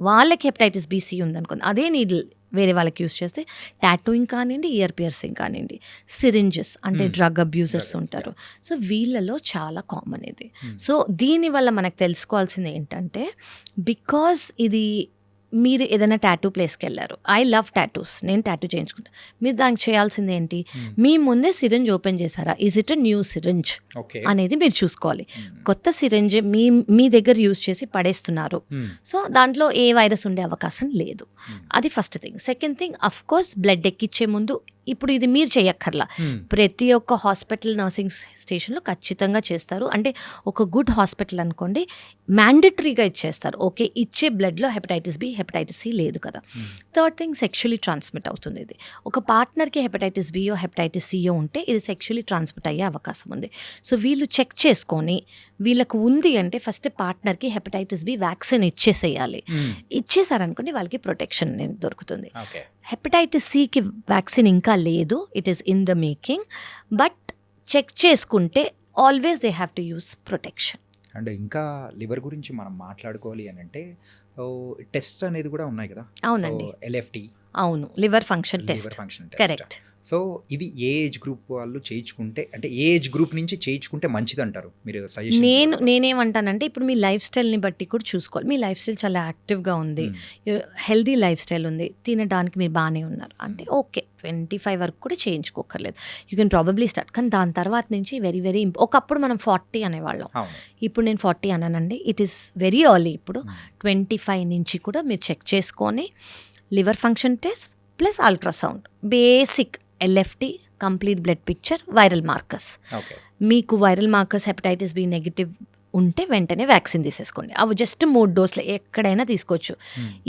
వాళ్ళకి హెపటైటిస్ బీసీ ఉందనుకోండి, అదే నీడిల్ వేరే వాళ్ళకి యూజ్ చేస్తే టాటూయింగ్ కానివ్వండి, ఇయర్ పియర్సింగ్ కానివ్వండి. సిరింజెస్ అంటే డ్రగ్ అబ్యూజర్స్ ఉంటారు. సో వీళ్ళలో చాలా కామన్ ఇది. సో దీనివల్ల మనకు తెలుసుకోవాల్సింది ఏంటంటే, బికాజ్ ఇది మీరు ఏదైనా టాటూ ప్లేస్కి వెళ్ళారు, ఐ లవ్ టాటూస్, నేను టాటూ చేయించుకుంటా, మీరు దానికి చేయాల్సింది ఏంటి, మీ ముందే సిరింజ్ ఓపెన్ చేశారా, is it a new syringe అనేది మీరు చూసుకోవాలి. కొత్త సిరింజ్ మీ దగ్గర యూజ్ చేసి పడేస్తున్నారు, సో దాంట్లో ఏ వైరస్ ఉండే అవకాశం లేదు. అది first thing. Second thing, of course blood ఎక్కిచ్చే ముందు ఇప్పుడు ఇది మీరు చేయక్కర్లా, ప్రతి ఒక్క హాస్పిటల్ నర్సింగ్ స్టేషన్లో ఖచ్చితంగా చేస్తారు. అంటే ఒక గుడ్ హాస్పిటల్ అనుకోండి, మ్యాండేటరీగా ఇచ్చేస్తారు. ఓకే, ఇచ్చే బ్లడ్లో హెపటైటిస్ బి, హెపటైటిస్ సి లేదు కదా. థర్డ్ థింగ్, సెక్షువల్లీ ట్రాన్స్మిట్ అవుతుంది. ఇది ఒక పార్ట్నర్కి హెపటైటిస్ బియో హెపటైటిస్ సియో ఉంటే ఇది సెక్షువల్లీ ట్రాన్స్మిట్ అయ్యే అవకాశం ఉంది. సో వీళ్ళు చెక్ చేసుకొని వీళ్ళకు ఉంది అంటే ఫస్ట్ పార్ట్నర్కి హెపటైటిస్ బి వ్యాక్సిన్ ఇచ్చేసేయాలి. ఇచ్చేసారనుకోండి వాళ్ళకి ప్రొటెక్షన్ అనేది దొరుకుతుంది. హెపటైటిస్ సికి వ్యాక్సిన్ ఇంకా లేదు, it is in the making. But check చేసుకుంటే always they have to use protection. And ఇంకా లివర్ గురించి మనం మాట్లాడుకోవాలి అని అంటే టెస్ట్ అనేది కూడా ఉన్నాయి కదా. అవునండి. ఎల్ఎఫ్టి. అవును, liver function test. Correct. So ఇది ఏ ఏజ్ గ్రూప్ వాళ్ళు చేయించుకుంటే, అంటే ఏ ఏజ్ గ్రూప్ నుంచి చేయించుకుంటే మంచిది అంటారు మీరు సజెషన్? నేనేమంటానంటే ఇప్పుడు మీ లైఫ్ స్టైల్ని బట్టి కూడా చూసుకోవాలి. మీ లైఫ్ స్టైల్ చాలా యాక్టివ్గా ఉంది, హెల్దీ లైఫ్ స్టైల్ ఉంది, తినడానికి మీరు బాగానే ఉన్నారు అంటే ఓకే, 25 వరకు కూడా చేయించుకోకర్లేదు, యూ కెన్ ప్రాబబ్లీ స్టార్ట్. కానీ దాని తర్వాత నుంచి వెరీ వెరీ ఒకప్పుడు మనం 40 అనేవాళ్ళం, ఇప్పుడు నేను 40 అన్నానండి. It is very early. ఇప్పుడు 25 నుంచి కూడా మీరు చెక్ చేసుకొని liver function test plus ultrasound, basic LFT, complete blood picture, viral markers. మీకు viral markers hepatitis B negative ఉంటే వెంటనే వ్యాక్సిన్ తీసేసుకోండి. అవి జస్ట్ 3 డోసులు ఎక్కడైనా తీసుకోవచ్చు.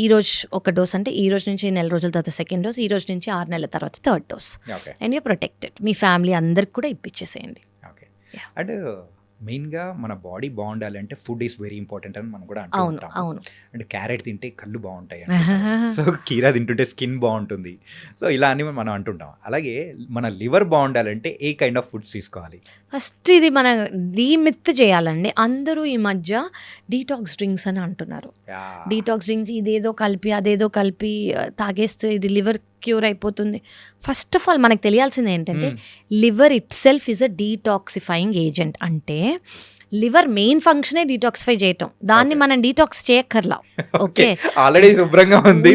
ఈరోజు ఒక డోస్ అంటే ఈ రోజు నుంచి నెల రోజుల తర్వాత సెకండ్ డోస్, ఈ రోజు నుంచి 6 నెలల తర్వాత third dose. Okay. And you protected. Me family అందరికి కూడా ఇప్పించేసేయండి. ఓకే. Yeah. అండ్ మెయిన్గా మన బాడీ బాగుండాలంటే ఫుడ్ ఈస్ వెరీ ఇంపార్టెంట్ అని మనం కూడా అంటూ అవును, ఉంటాం. అవును. అంటే క్యారెట్ తింటే కళ్ళు బాగుంటాయి సో కీరా తింటుంటే స్కిన్ బాగుంటుంది. సో ఇలా అని మనం అంటుంటాం. అలాగే మన లివర్ బాగుండాలంటే ఏ కైండ్ ఆఫ్ ఫుడ్స్ తీసుకోవాలి? ఫస్ట్ ఇది మన డీమిత్ చేయాలండి. అందరూ ఈ మధ్య డీటాక్స్ డ్రింక్స్ అని అంటున్నారు. డీటాక్స్ డ్రింక్స్ ఇదేదో కలిపి అదేదో కలిపి తాగేస్తే ఇది లివర్ క్యూర్ అయిపోతుంది. ఫస్ట్ ఆఫ్ ఆల్ మనకు తెలియాల్సింది ఏంటంటే liver it self is a detoxifying agent. అంటే లివర్ మెయిన్ ఫంక్షనే డీటాక్సిఫై చేయటం. దాన్ని మనం డీటాక్స్ చేయక్కర్లా. ఓకే, ఆల్రెడీ శుభ్రంగా ఉంది.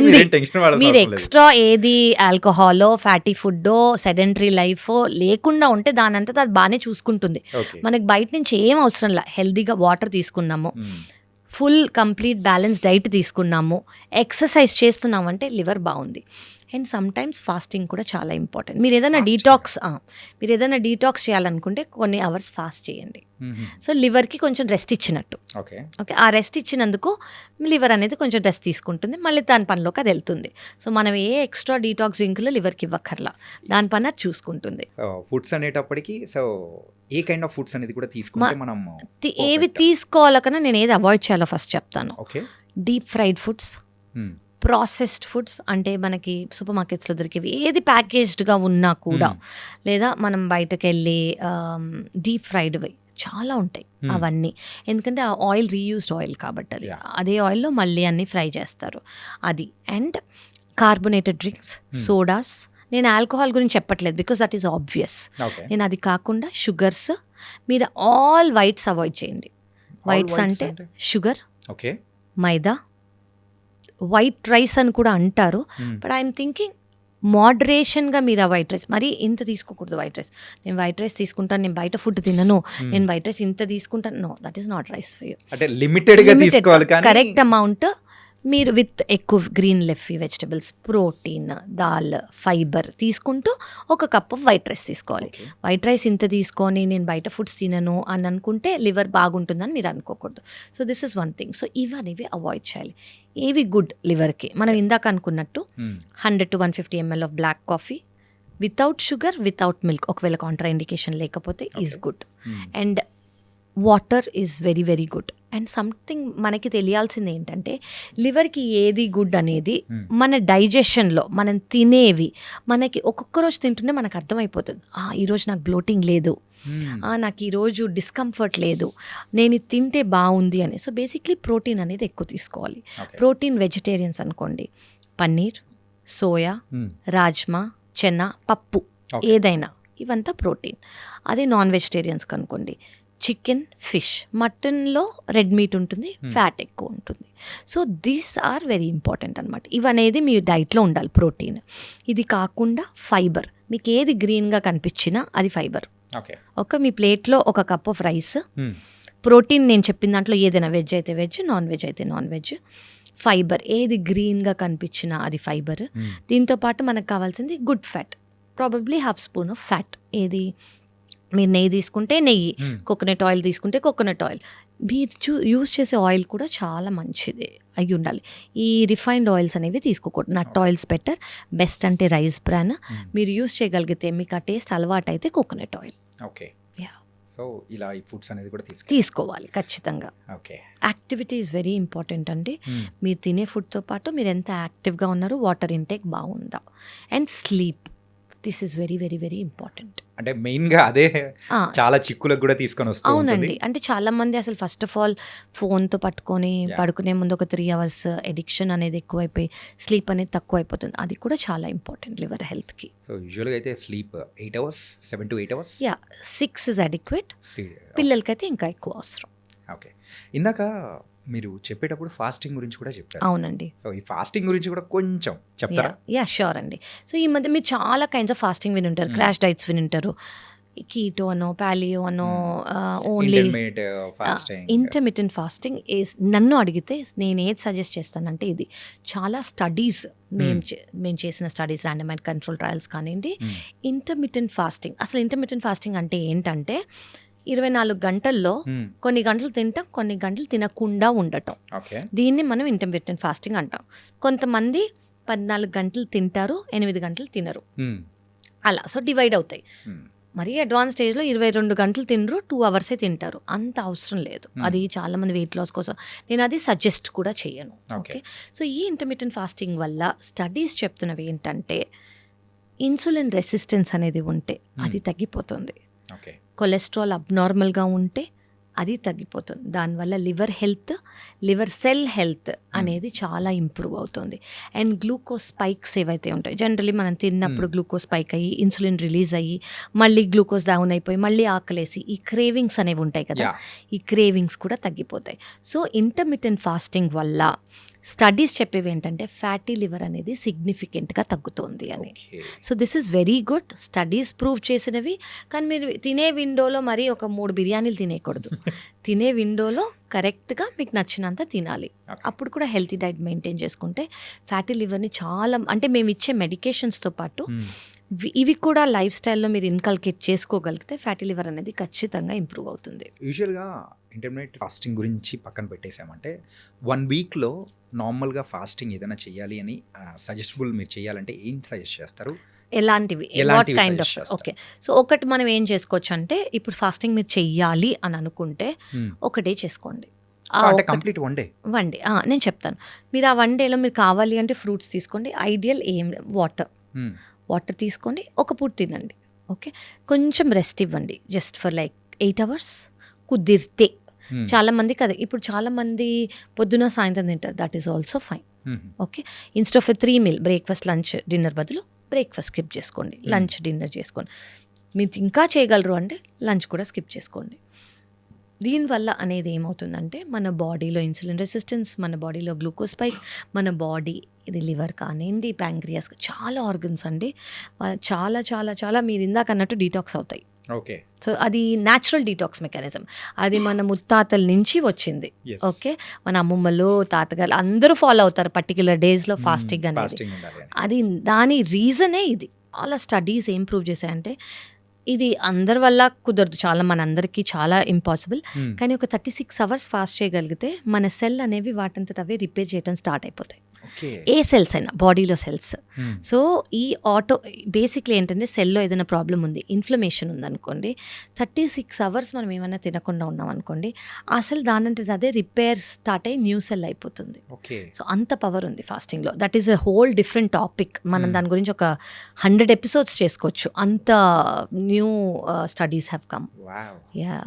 మీరు ఎక్స్ట్రా ఏది ఆల్కహాలో, ఫ్యాటీ ఫుడ్డో, సెడెంటరీ లైఫో లేకుండా ఉంటే దానంతా అది బాగానే చూసుకుంటుంది. మనకి బయట నుంచి ఏం అవసరం లే. హెల్దీగా వాటర్ తీసుకున్నాము, ఫుల్ కంప్లీట్ బ్యాలెన్స్ డైట్ తీసుకున్నాము, ఎక్సర్సైజ్ చేస్తున్నామంటే లివర్ బాగుంది. అండ్ సమ్ టైమ్స్ ఫాస్టింగ్ కూడా చాలా ఇంపార్టెంట్. మీరు ఏదైనా డీటాక్స్ చేయాలనుకుంటే కొన్ని అవర్స్ ఫాస్ట్ చేయండి. సో లివర్కి కొంచెం రెస్ట్ ఇచ్చినట్టు. ఓకే, ఆ రెస్ట్ ఇచ్చినందుకు లివర్ అనేది కొంచెం రెస్ట్ తీసుకుంటుంది, మళ్ళీ దాని పనిలోకి అది వెళ్తుంది. సో మనం ఏ ఎక్స్ట్రా డీటాక్స్ డ్రింకులు లివర్కి ఇవ్వక్కర్లా, దాని పని అది చూసుకుంటుంది. ఫుడ్స్ అనేటప్పటికి so A kind of foods అనేది కూడా తీసుకుంటే మనం ఏవి తీసుకోవాలకన్నా నేను ఏది అవాయిడ్ చేయాలో ఫస్ట్ చెప్తాను. Okay. Deep fried foods, processed foods అంటే మనకి సూపర్ మార్కెట్స్లో దొరికేవి ఏది ప్యాకేజ్డ్గా ఉన్నా కూడా, లేదా మనం బయటకు వెళ్ళి డీప్ ఫ్రైడ్వి చాలా ఉంటాయి అవన్నీ. ఎందుకంటే ఆ ఆయిల్ రీయూజ్డ్ ఆయిల్ కాబట్టి అదే ఆయిల్లో మళ్ళీ అన్నీ ఫ్రై చేస్తారు అది. And carbonated drinks, sodas. నేను ఆల్కహాల్ గురించి చెప్పట్లేదు బికాస్ దట్ ఈస్ ఆబ్వియస్. నేను అది కాకుండా షుగర్స్, మీరు ఆల్ వైట్స్ అవాయిడ్ చేయండి. వైట్స్ అంటే షుగర్, ఓకే, మైదా, వైట్ రైస్ అని కూడా అంటారు. బట్ ఐఎమ్ థింకింగ్ మోడరేషన్గా మీరు ఆ వైట్ రైస్ మరీ ఇంత తీసుకోకూడదు. వైట్ రైస్ నేను వైట్ రైస్ తీసుకుంటాను, నేను బయట ఫుడ్ తినను, నేను వైట్ రైస్ ఇంత తీసుకుంటాను, no, that is not rice for you. అంటే లిమిటెడ్గా తీసుకోవాలి, కరెక్ట్ అమౌంట్ మీరు విత్ ఎక్కువ green leafy vegetables, protein, dal, fibre తీసుకుంటూ ఒక కప్ ఆఫ్ వైట్ రైస్ తీసుకోవాలి. వైట్ రైస్ ఇంత తీసుకొని నేను బయట ఫుడ్స్ తినను అని అనుకుంటే లివర్ బాగుంటుందని మీరు అనుకోకూడదు. So this is one thing. So ఇవనేవి అవాయిడ్ చేయాలి. ఏవి గుడ్ లివర్కి, మనం ఇందాక అనుకున్నట్టు 100 to 150 ml of black coffee without sugar, without milk, ఒకవేళ కాంట్రా ఇండికేషన్ లేకపోతే is good. And water is very very good. And something మనకి తెలియాల్సింది ఏంటంటే లివర్కి ఏది గుడ్ అనేది మన డైజెషన్లో మనం తినేవి మనకి ఒక్కొక్క రోజు తింటుంటే మనకు అర్థమైపోతుంది. ఈరోజు నాకు బ్లోటింగ్ లేదు, నాకు ఈరోజు డిస్కంఫర్ట్ లేదు, నేను ఇది తింటే బాగుంది అని. సో బేసిక్లీ ప్రోటీన్ అనేది ఎక్కువ తీసుకోవాలి. ప్రోటీన్ వెజిటేరియన్స్ అనుకోండి, పన్నీర్, సోయా, రాజ్మా, చెన్నా, పప్పు ఏదైనా ఇవంతా ప్రోటీన్. అదే నాన్ వెజిటేరియన్స్ అనుకోండి, చికెన్, ఫిష్, మటన్లో రెడ్ మీట్ ఉంటుంది, ఫ్యాట్ ఎక్కువ ఉంటుంది. So these are very important అనమాట. ఇవనేది మీ డైట్లో ఉండాలి ప్రోటీన్. ఇది కాకుండా ఫైబర్, మీకు ఏది గ్రీన్గా కనిపించినా అది ఫైబర్. మీ ప్లేట్లో ఒక కప్ ఆఫ్ రైస్, ప్రోటీన్ నేను చెప్పిన దాంట్లో ఏదైనా వెజ్ అయితే వెజ్, నాన్ వెజ్ అయితే నాన్ వెజ్. ఫైబర్ ఏది గ్రీన్గా కనిపించినా అది ఫైబర్. దీంతోపాటు మనకు కావాల్సింది good fat, probably half spoon of fat. ఏది మీరు నెయ్యి తీసుకుంటే నెయ్యి, కోకోనట్ ఆయిల్ తీసుకుంటే కోకోనట్ ఆయిల్. మీరు యూజ్ చేసే ఆయిల్ కూడా చాలా మంచిది అయి ఉండాలి. ఈ రిఫైన్డ్ ఆయిల్స్ అనేవి తీసుకోకూడదు. నట్ ఆయిల్స్ బెటర్. బెస్ట్ అంటే రైస్ బ్రాన్. మీరు యూజ్ చేయగలిగితే, మీకు ఆ టేస్ట్ అలవాటు అయితే కోకోనట్ ఆయిల్. ఓకే. సో ఇలా ఈ ఫుడ్స్ అనేది కూడా తీసుకోవాలి ఖచ్చితంగా. Okay. Activity is very important అండి. మీరు తినే ఫుడ్తో పాటు మీరు ఎంత యాక్టివ్గా ఉన్నారు, వాటర్ ఇంటేక్ బాగుందా, and sleep. This is very very very important. అంటే మెయిన్గా అదే చాలా చిక్కులకు కూడా తీసుకొని వస్తుంది. అవునండి. అంటే చాలా మంది అసలు ఫస్ట్ ఆఫ్ ఆల్ ఫోన్తో పట్టుకొని పడుకునే ముందు ఒక 3 hours ఎడిక్షన్ అనేది ఎక్కువైపోయి స్లీప్ అనేది తక్కువ అయిపోతుంది. అది కూడా చాలా ఇంపార్టెంట్ లివర్ హెల్త్కి. సో యూజువల్గా అయితే sleep 8 hours, 7 to 8 hours. 6 is adequate. పిల్లలకైతే ఇంకా ఎక్కువ అవసరం. ఓకే. ఇందాక మీరు చెప్పేటప్పుడు ఫాస్టింగ్ గురించి కూడా చెప్పారు. అవునండి. సో ఈ ఫాస్టింగ్ గురించి కూడా కొంచెం చెప్తారా? షూర్ అండి. సో ఈ మధ్య మీరు చాలా కైండ్స్ ఆఫ్ ఫాస్టింగ్ వినుంటారు, క్రాష్ డైట్స్ వినుంటారు, కీటో అనో, పాలియో అనో, ఓన్లీ ఇంటర్మిటెంట్ ఫాస్టింగ్ ఈజ్. నన్ను అడిగితే నేను ఏది సజెస్ట్ చేస్తానంటే ఇది చాలా స్టడీస్ మేము చేసిన స్టడీస్, ర్యాండమైజ్డ్ కంట్రోల్ ట్రయల్స్ కానివ్వండి, ఇంటర్మిటెంట్ ఫాస్టింగ్. అసలు ఇంటర్మిటెంట్ ఫాస్టింగ్ అంటే ఏంటంటే 24 గంటల్లో హ్మ్. కొన్ని గంటలు తింటాం, కొన్ని గంటలు తినకుండా ఉండటం. ఓకే. దీన్ని మనం ఇంటర్మిటెంట్ ఫాస్టింగ్ అంటాం. కొంతమంది 14 గంటలు తింటారు, 8 గంటలు తినరు. హ్మ్. అలా సో డివైడ్ అవుతాయి. హ్మ్. మరీ అడ్వాన్స్ స్టేజ్లో 22 గంటలు తినరు, 2 అవర్సే తింటారు. అంత అవసరం లేదు. అది చాలామంది వెయిట్ లాస్ కోసం నేను అది సజెస్ట్ కూడా చేయను. ఓకే. ఓకే, సో ఈ ఇంటర్మిటెంట్ ఫాస్టింగ్ వల్ల స్టడీస్ చెప్తున్నవి ఏంటంటే ఇన్సులిన్ రెసిస్టెన్స్ అనేది ఉంటే అది తగ్గిపోతుంది. ఓకే. కొలెస్ట్రాల్ అబ్నార్మల్గా ఉంటే అది తగ్గిపోతుంది. దానివల్ల లివర్ సెల్ హెల్త్ అనేది చాలా ఇంప్రూవ్ అవుతుంది. అండ్ గ్లూకోజ్ స్పైక్స్ ఏవైతే ఉంటాయి, జనరలీ మనం తిన్నప్పుడు గ్లూకోజ్ స్పైక్ అయ్యి ఇన్సులిన్ రిలీజ్ అయ్యి మళ్ళీ గ్లూకోజ్ డౌన్ అయిపోయి మళ్ళీ ఆకలేసి ఈ క్రేవింగ్స్ అనేవి ఉంటాయి కదా, యా. ఈ క్రేవింగ్స్ కూడా తగ్గిపోతాయి. సో ఇంటర్మిటెంట్ ఫాస్టింగ్ వల్ల స్టడీస్ చెప్పేవి ఏంటంటే ఫ్యాటీ లివర్ అనేది సిగ్నిఫికెంట్గా తగ్గుతుంది అని. Okay. So this is very good, studies prove చేసినవి. కానీ మీరు తినే విండోలో మరి ఒక 3 బిర్యానీలు తినేయకూడదు. తినే విండోలో కరెక్ట్గా మీకు నచ్చినంత తినాలి. ఓకే. అప్పుడు కూడా హెల్తీ డైట్ మెయింటైన్ చేసుకుంటే ఫ్యాటీ లివర్ని చాలా, అంటే మేము ఇచ్చే మెడికేషన్స్తో పాటు హ్మ్. ఇవి కూడా లైఫ్ స్టైల్లో మీరు ఇన్కల్కేట్ చేసుకోగలిగితే ఫ్యాటీ లివర్ అనేది ఖచ్చితంగా ఇంప్రూవ్ అవుతుంది. యూజువల్గా ఇంటర్మీడియట్ ఫాస్టింగ్ గురించి పక్కన పెట్టేసామంటే 1 వీక్లో నార్మల్గా ఫాస్టింగ్ ఏదైనా చేయాలి అని సజెస్టబుల్ మీరు చేయాలంటే ఏం సజెస్ట్ చేస్తారు? ఎలాంటివి వాట్ ఎలాంటివి కైండ్ ఆఫ్? suggest చేస్తారు? ఓకే, సో ఒకటి మనం ఏం చేసుకోవచ్చు అంటే ఇప్పుడు ఫాస్టింగ్ మీరు చెయ్యాలి అని అనుకుంటే హ్మ్. ఒకటే చేసుకోండి. సో అంటే కంప్లీట్ 1 డే. వన్ డే నేను చెప్తాను. మీరు ఆ 1 డేలో మీరు కావాలి అంటే ఫ్రూట్స్ తీసుకోండి. ఐడియల్ వాటర్ తీసుకొని ఒక పూట తినండి. ఓకే, కొంచెం రెస్ట్ ఇవ్వండి జస్ట్ ఫర్ లైక్ 8 అవర్స్ కుదిరితే. చాలామంది కదా, ఇప్పుడు చాలామంది పొద్దున సాయంత్రం తింటారు, that is also fine. Okay, instead of 3 meal breakfast lunch dinner బదులు బ్రేక్ఫాస్ట్ స్కిప్ చేసుకోండి, లంచ్ డిన్నర్ చేసుకోండి. మీరు ఇంకా చేయగలరు అంటే లంచ్ కూడా స్కిప్ చేసుకోండి. దీనివల్ల అనేది ఏమవుతుందంటే మన బాడీలో ఇన్సులిన్ రెసిస్టెన్స్, మన బాడీలో గ్లూకోజ్ స్పైక్స్, మన బాడీ ఇది లివర్ కానివ్వండి, ప్యాంక్రియాస్, చాలా ఆర్గన్స్ అండి చాలా చాలా చాలా మీరు ఇందాక అన్నట్టు డీటాక్స్ అవుతాయి. ఓకే. సో అది న్యాచురల్ డీటాక్స్ మెకానిజం. అది మన ముత్తాతల నుంచి వచ్చింది. Yes. ఓకే, మన అమ్మమ్మలు తాతగారు అందరూ ఫాలో అవుతారు పర్టిక్యులర్ డేస్లో ఫాస్టింగ్ అనేది. ఫాస్టింగ్ ఉండాలి అని. అది దాని రీజనే ఇది. చాలా స్టడీస్ ఏం ప్రూవ్ చేశాయంటే ఇది అందరి వల్ల కుదరదు, చాలా మనందరికీ చాలా ఇంపాసిబుల్. Hmm. కానీ ఒక 36 అవర్స్ ఫాస్ట్ చేయగలిగితే మన సెల్ అనేవి వాటంతట అవే రిపేర్ చేయడం స్టార్ట్ అయిపోతాయి. ఓకే. ఏ సెల్స్ అయినా బాడీలో సెల్స్. Hmm. సో ఈ బేసిక్లీ ఏంటంటే సెల్లో ఏదైనా ప్రాబ్లం ఉంది, ఇన్ఫ్లమేషన్ ఉందనుకోండి, 36 అవర్స్ మనం ఏమైనా తినకుండా ఉన్నాం అనుకోండి, ఆ సెల్ దానంటే అదే రిపేర్ స్టార్ట్ అయ్యి న్యూ సెల్ అయిపోతుంది. ఓకే. సో అంత పవర్ ఉంది ఫాస్టింగ్లో. That is a whole different topic. మనం దాని గురించి ఒక 100 ఎపిసోడ్స్ చేసుకోవచ్చు. అంత new studies have come. Wow. Ya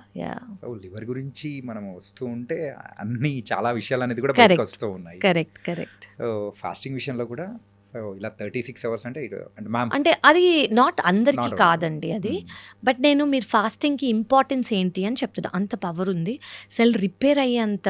so liver గురించి మనం వస్తూ ఉంటే అన్ని చాలా విషయాలు అనేది కూడా Correct. బయటకు వస్తూ ఉన్నాయి. కరెక్ట్. సో ఫాస్టింగ్ విషయంలో కూడా సో ఇలా 36 అవర్స్ అంటే అంటే మ్యామ్ అంటే అది నాట్ అందరికీ Not all. కాదండి అది. బట్ నేను మీరు ఫాస్టింగ్కి ఇంపార్టెన్స్ ఏంటి అని చెప్తున్నా. అంత పవర్ ఉంది, సెల్ రిపేర్ అయ్యేంత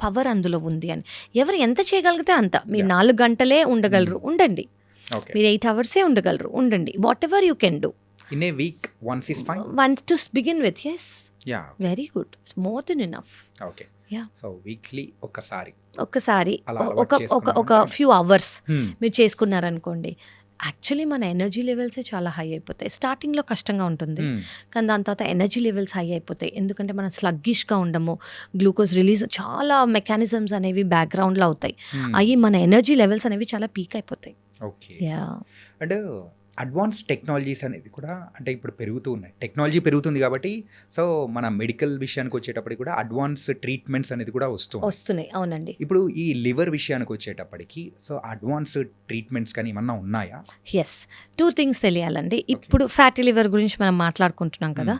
పవర్ అందులో ఉంది అని. ఎవరు ఎంత చేయగలిగితే అంత. మీరు 4 గంటలే ఉండగలరు, ఉండండి. ఓకే. మీరు 8 అవర్సే ఉండగలరు, ఉండండి. Whatever you can do. In a week once is fine. One to begin with. Yes, ya. Very good, more than enough. Okay. Yeah. So weekly ఒక్కసారి ఒక్కసారి అలా ఒక అలవాటు ఒక ఒక చేసుకున్నామంటే- ఫ్యూ అవర్స్ మీరు చేసుకున్నారనుకోండి, యాక్చువల్లీ మన ఎనర్జీ లెవెల్సే చాలా హై అయిపోతాయి. స్టార్టింగ్లో కష్టంగా ఉంటుంది, కానీ దాని తర్వాత ఎనర్జీ లెవెల్స్ హై అయిపోతాయి. ఎందుకంటే మనం స్లగ్గిష్గా ఉండము, గ్లూకోజ్ రిలీజ్ చాలా మెకానిజమ్స్ అనేవి బ్యాక్గ్రౌండ్లో అవుతాయి. అవి మన ఎనర్జీ లెవెల్స్ అనేవి చాలా పీక్ అయిపోతాయి. Okay. Yeah and advance technologies అనేది కూడా అంటే ఇప్పుడు పెరుగుతూ ఉన్నాయి, టెక్నాలజీ పెరుగుతుంది కాబట్టి సో మన మెడికల్ విషయానికి వచ్చేటప్పటికి కూడా అడ్వాన్స్ ట్రీట్మెంట్స్ అనేది కూడా వస్తుంది. వస్తున్నాయి. అవునండి. ఇప్పుడు ఈ లివర్ విషయానికి వచ్చేటప్పటికి సో అడ్వాన్స్ ట్రీట్మెంట్స్ కానీ ఏమన్నా ఉన్నాయా? ఎస్, 2 థింగ్స్ తెలియాలండి. ఇప్పుడు ఫ్యాటీ లివర్ గురించి మనం మాట్లాడుకుంటున్నాం కదా.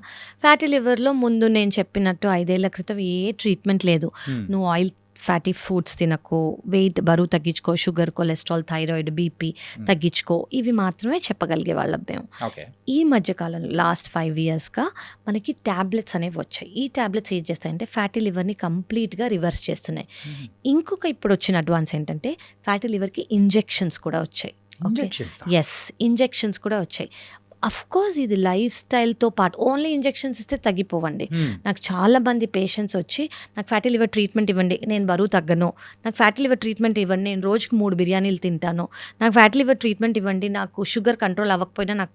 ఫ్యాటీ లివర్లో ముందు నేను చెప్పినట్టు 5 ఏళ్ల క్రితం ఏ ట్రీట్మెంట్ లేదు. నువ్వు ఆయిల్ ఫ్యాటీ ఫుడ్స్ తినకు, వెయిట్ బరువు తగ్గించుకో, షుగర్, కొలెస్ట్రాల్, థైరాయిడ్, బీపీ తగ్గించుకో, ఇవి మాత్రమే చెప్పగలిగే వాళ్ళం మేము. ఓకే. ఈ మధ్యకాలంలో లాస్ట్ 5 ఇయర్స్గా మనకి ట్యాబ్లెట్స్ అనేవి వచ్చాయి. ఈ ట్యాబ్లెట్స్ ఏం చేస్తాయంటే ఫ్యాటీ లివర్ని కంప్లీట్గా రివర్స్ చేస్తున్నాయి. ఇంకొక ఇప్పుడు వచ్చిన అడ్వాన్స్ ఏంటంటే ఫ్యాటీ లివర్కి ఇంజెక్షన్స్ కూడా వచ్చాయి. ఇంజెక్షన్స్. ఎస్, ఇంజెక్షన్స్ కూడా వచ్చాయి. అఫ్ కోర్స్ ఇది లైఫ్ స్టైల్తో పాటు. ఓన్లీ ఇంజెక్షన్స్ ఇస్తే తగ్గిపోవండి. నాకు చాలా మంది పేషెంట్స్ వచ్చి నాకు ఫ్యాటీ లివర్ ట్రీట్మెంట్ ఇవ్వండి, నేను బరువు తగ్గను. నాకు ఫ్యాటీ లివర్ ట్రీట్మెంట్ ఇవ్వండి, నేను రోజుకి 3 బిర్యానీలు తింటాను. నాకు ఫ్యాటీ లివర్ ట్రీట్మెంట్ ఇవ్వండి, నాకు షుగర్ కంట్రోల్ అవ్వకపోయినా నాకు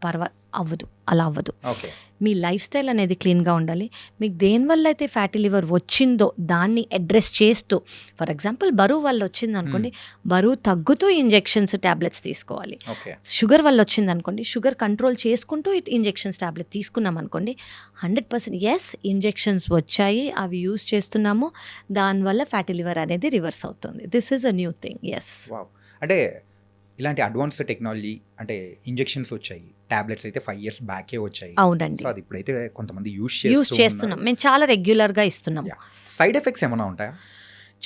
అవ్వదు, అలా అవ్వదు. ఓకే. మీ లైఫ్ స్టైల్ అనేది క్లీన్గా ఉండాలి. మీకు దేనివల్ల అయితే ఫ్యాటీ లివర్ వచ్చిందో దాన్ని అడ్రస్ చేస్తూ, ఫర్ ఎగ్జాంపుల్ బరువు వల్ల వచ్చింది అనుకోండి, బరువు తగ్గుతూ ఇంజెక్షన్స్ ట్యాబ్లెట్స్ తీసుకోవాలి. ఓకే. షుగర్ వల్ల వచ్చింది అనుకోండి, షుగర్ కంట్రోల్ చేసుకుంటూ ఇంజెక్షన్స్ ట్యాబ్లెట్ తీసుకున్నాం అనుకోండి, 100% ఎస్ ఇంజెక్షన్స్ వచ్చాయి, అవి యూస్ చేస్తున్నాము, దానివల్ల ఫ్యాటీ లివర్ అనేది రివర్స్ అవుతుంది. This is a new thing. Yes. Wow! అంటే ఇలాంటి అడ్వాన్స్డ్ టెక్నాలజీ అంటే ఇంజెక్షన్స్ వచ్చాయి, టాబ్లెట్స్ అయితే 5 years బ్యాకే వచ్చాయి. అవునండి, సో అది ఇప్పుడైతే కొంతమంది యూస్ చేస్తున్నాం. మేము చాలా రెగ్యులర్గా ఇస్తున్నాం. సైడ్ ఎఫెక్ట్స్ ఏమైనా ఉంటాయా?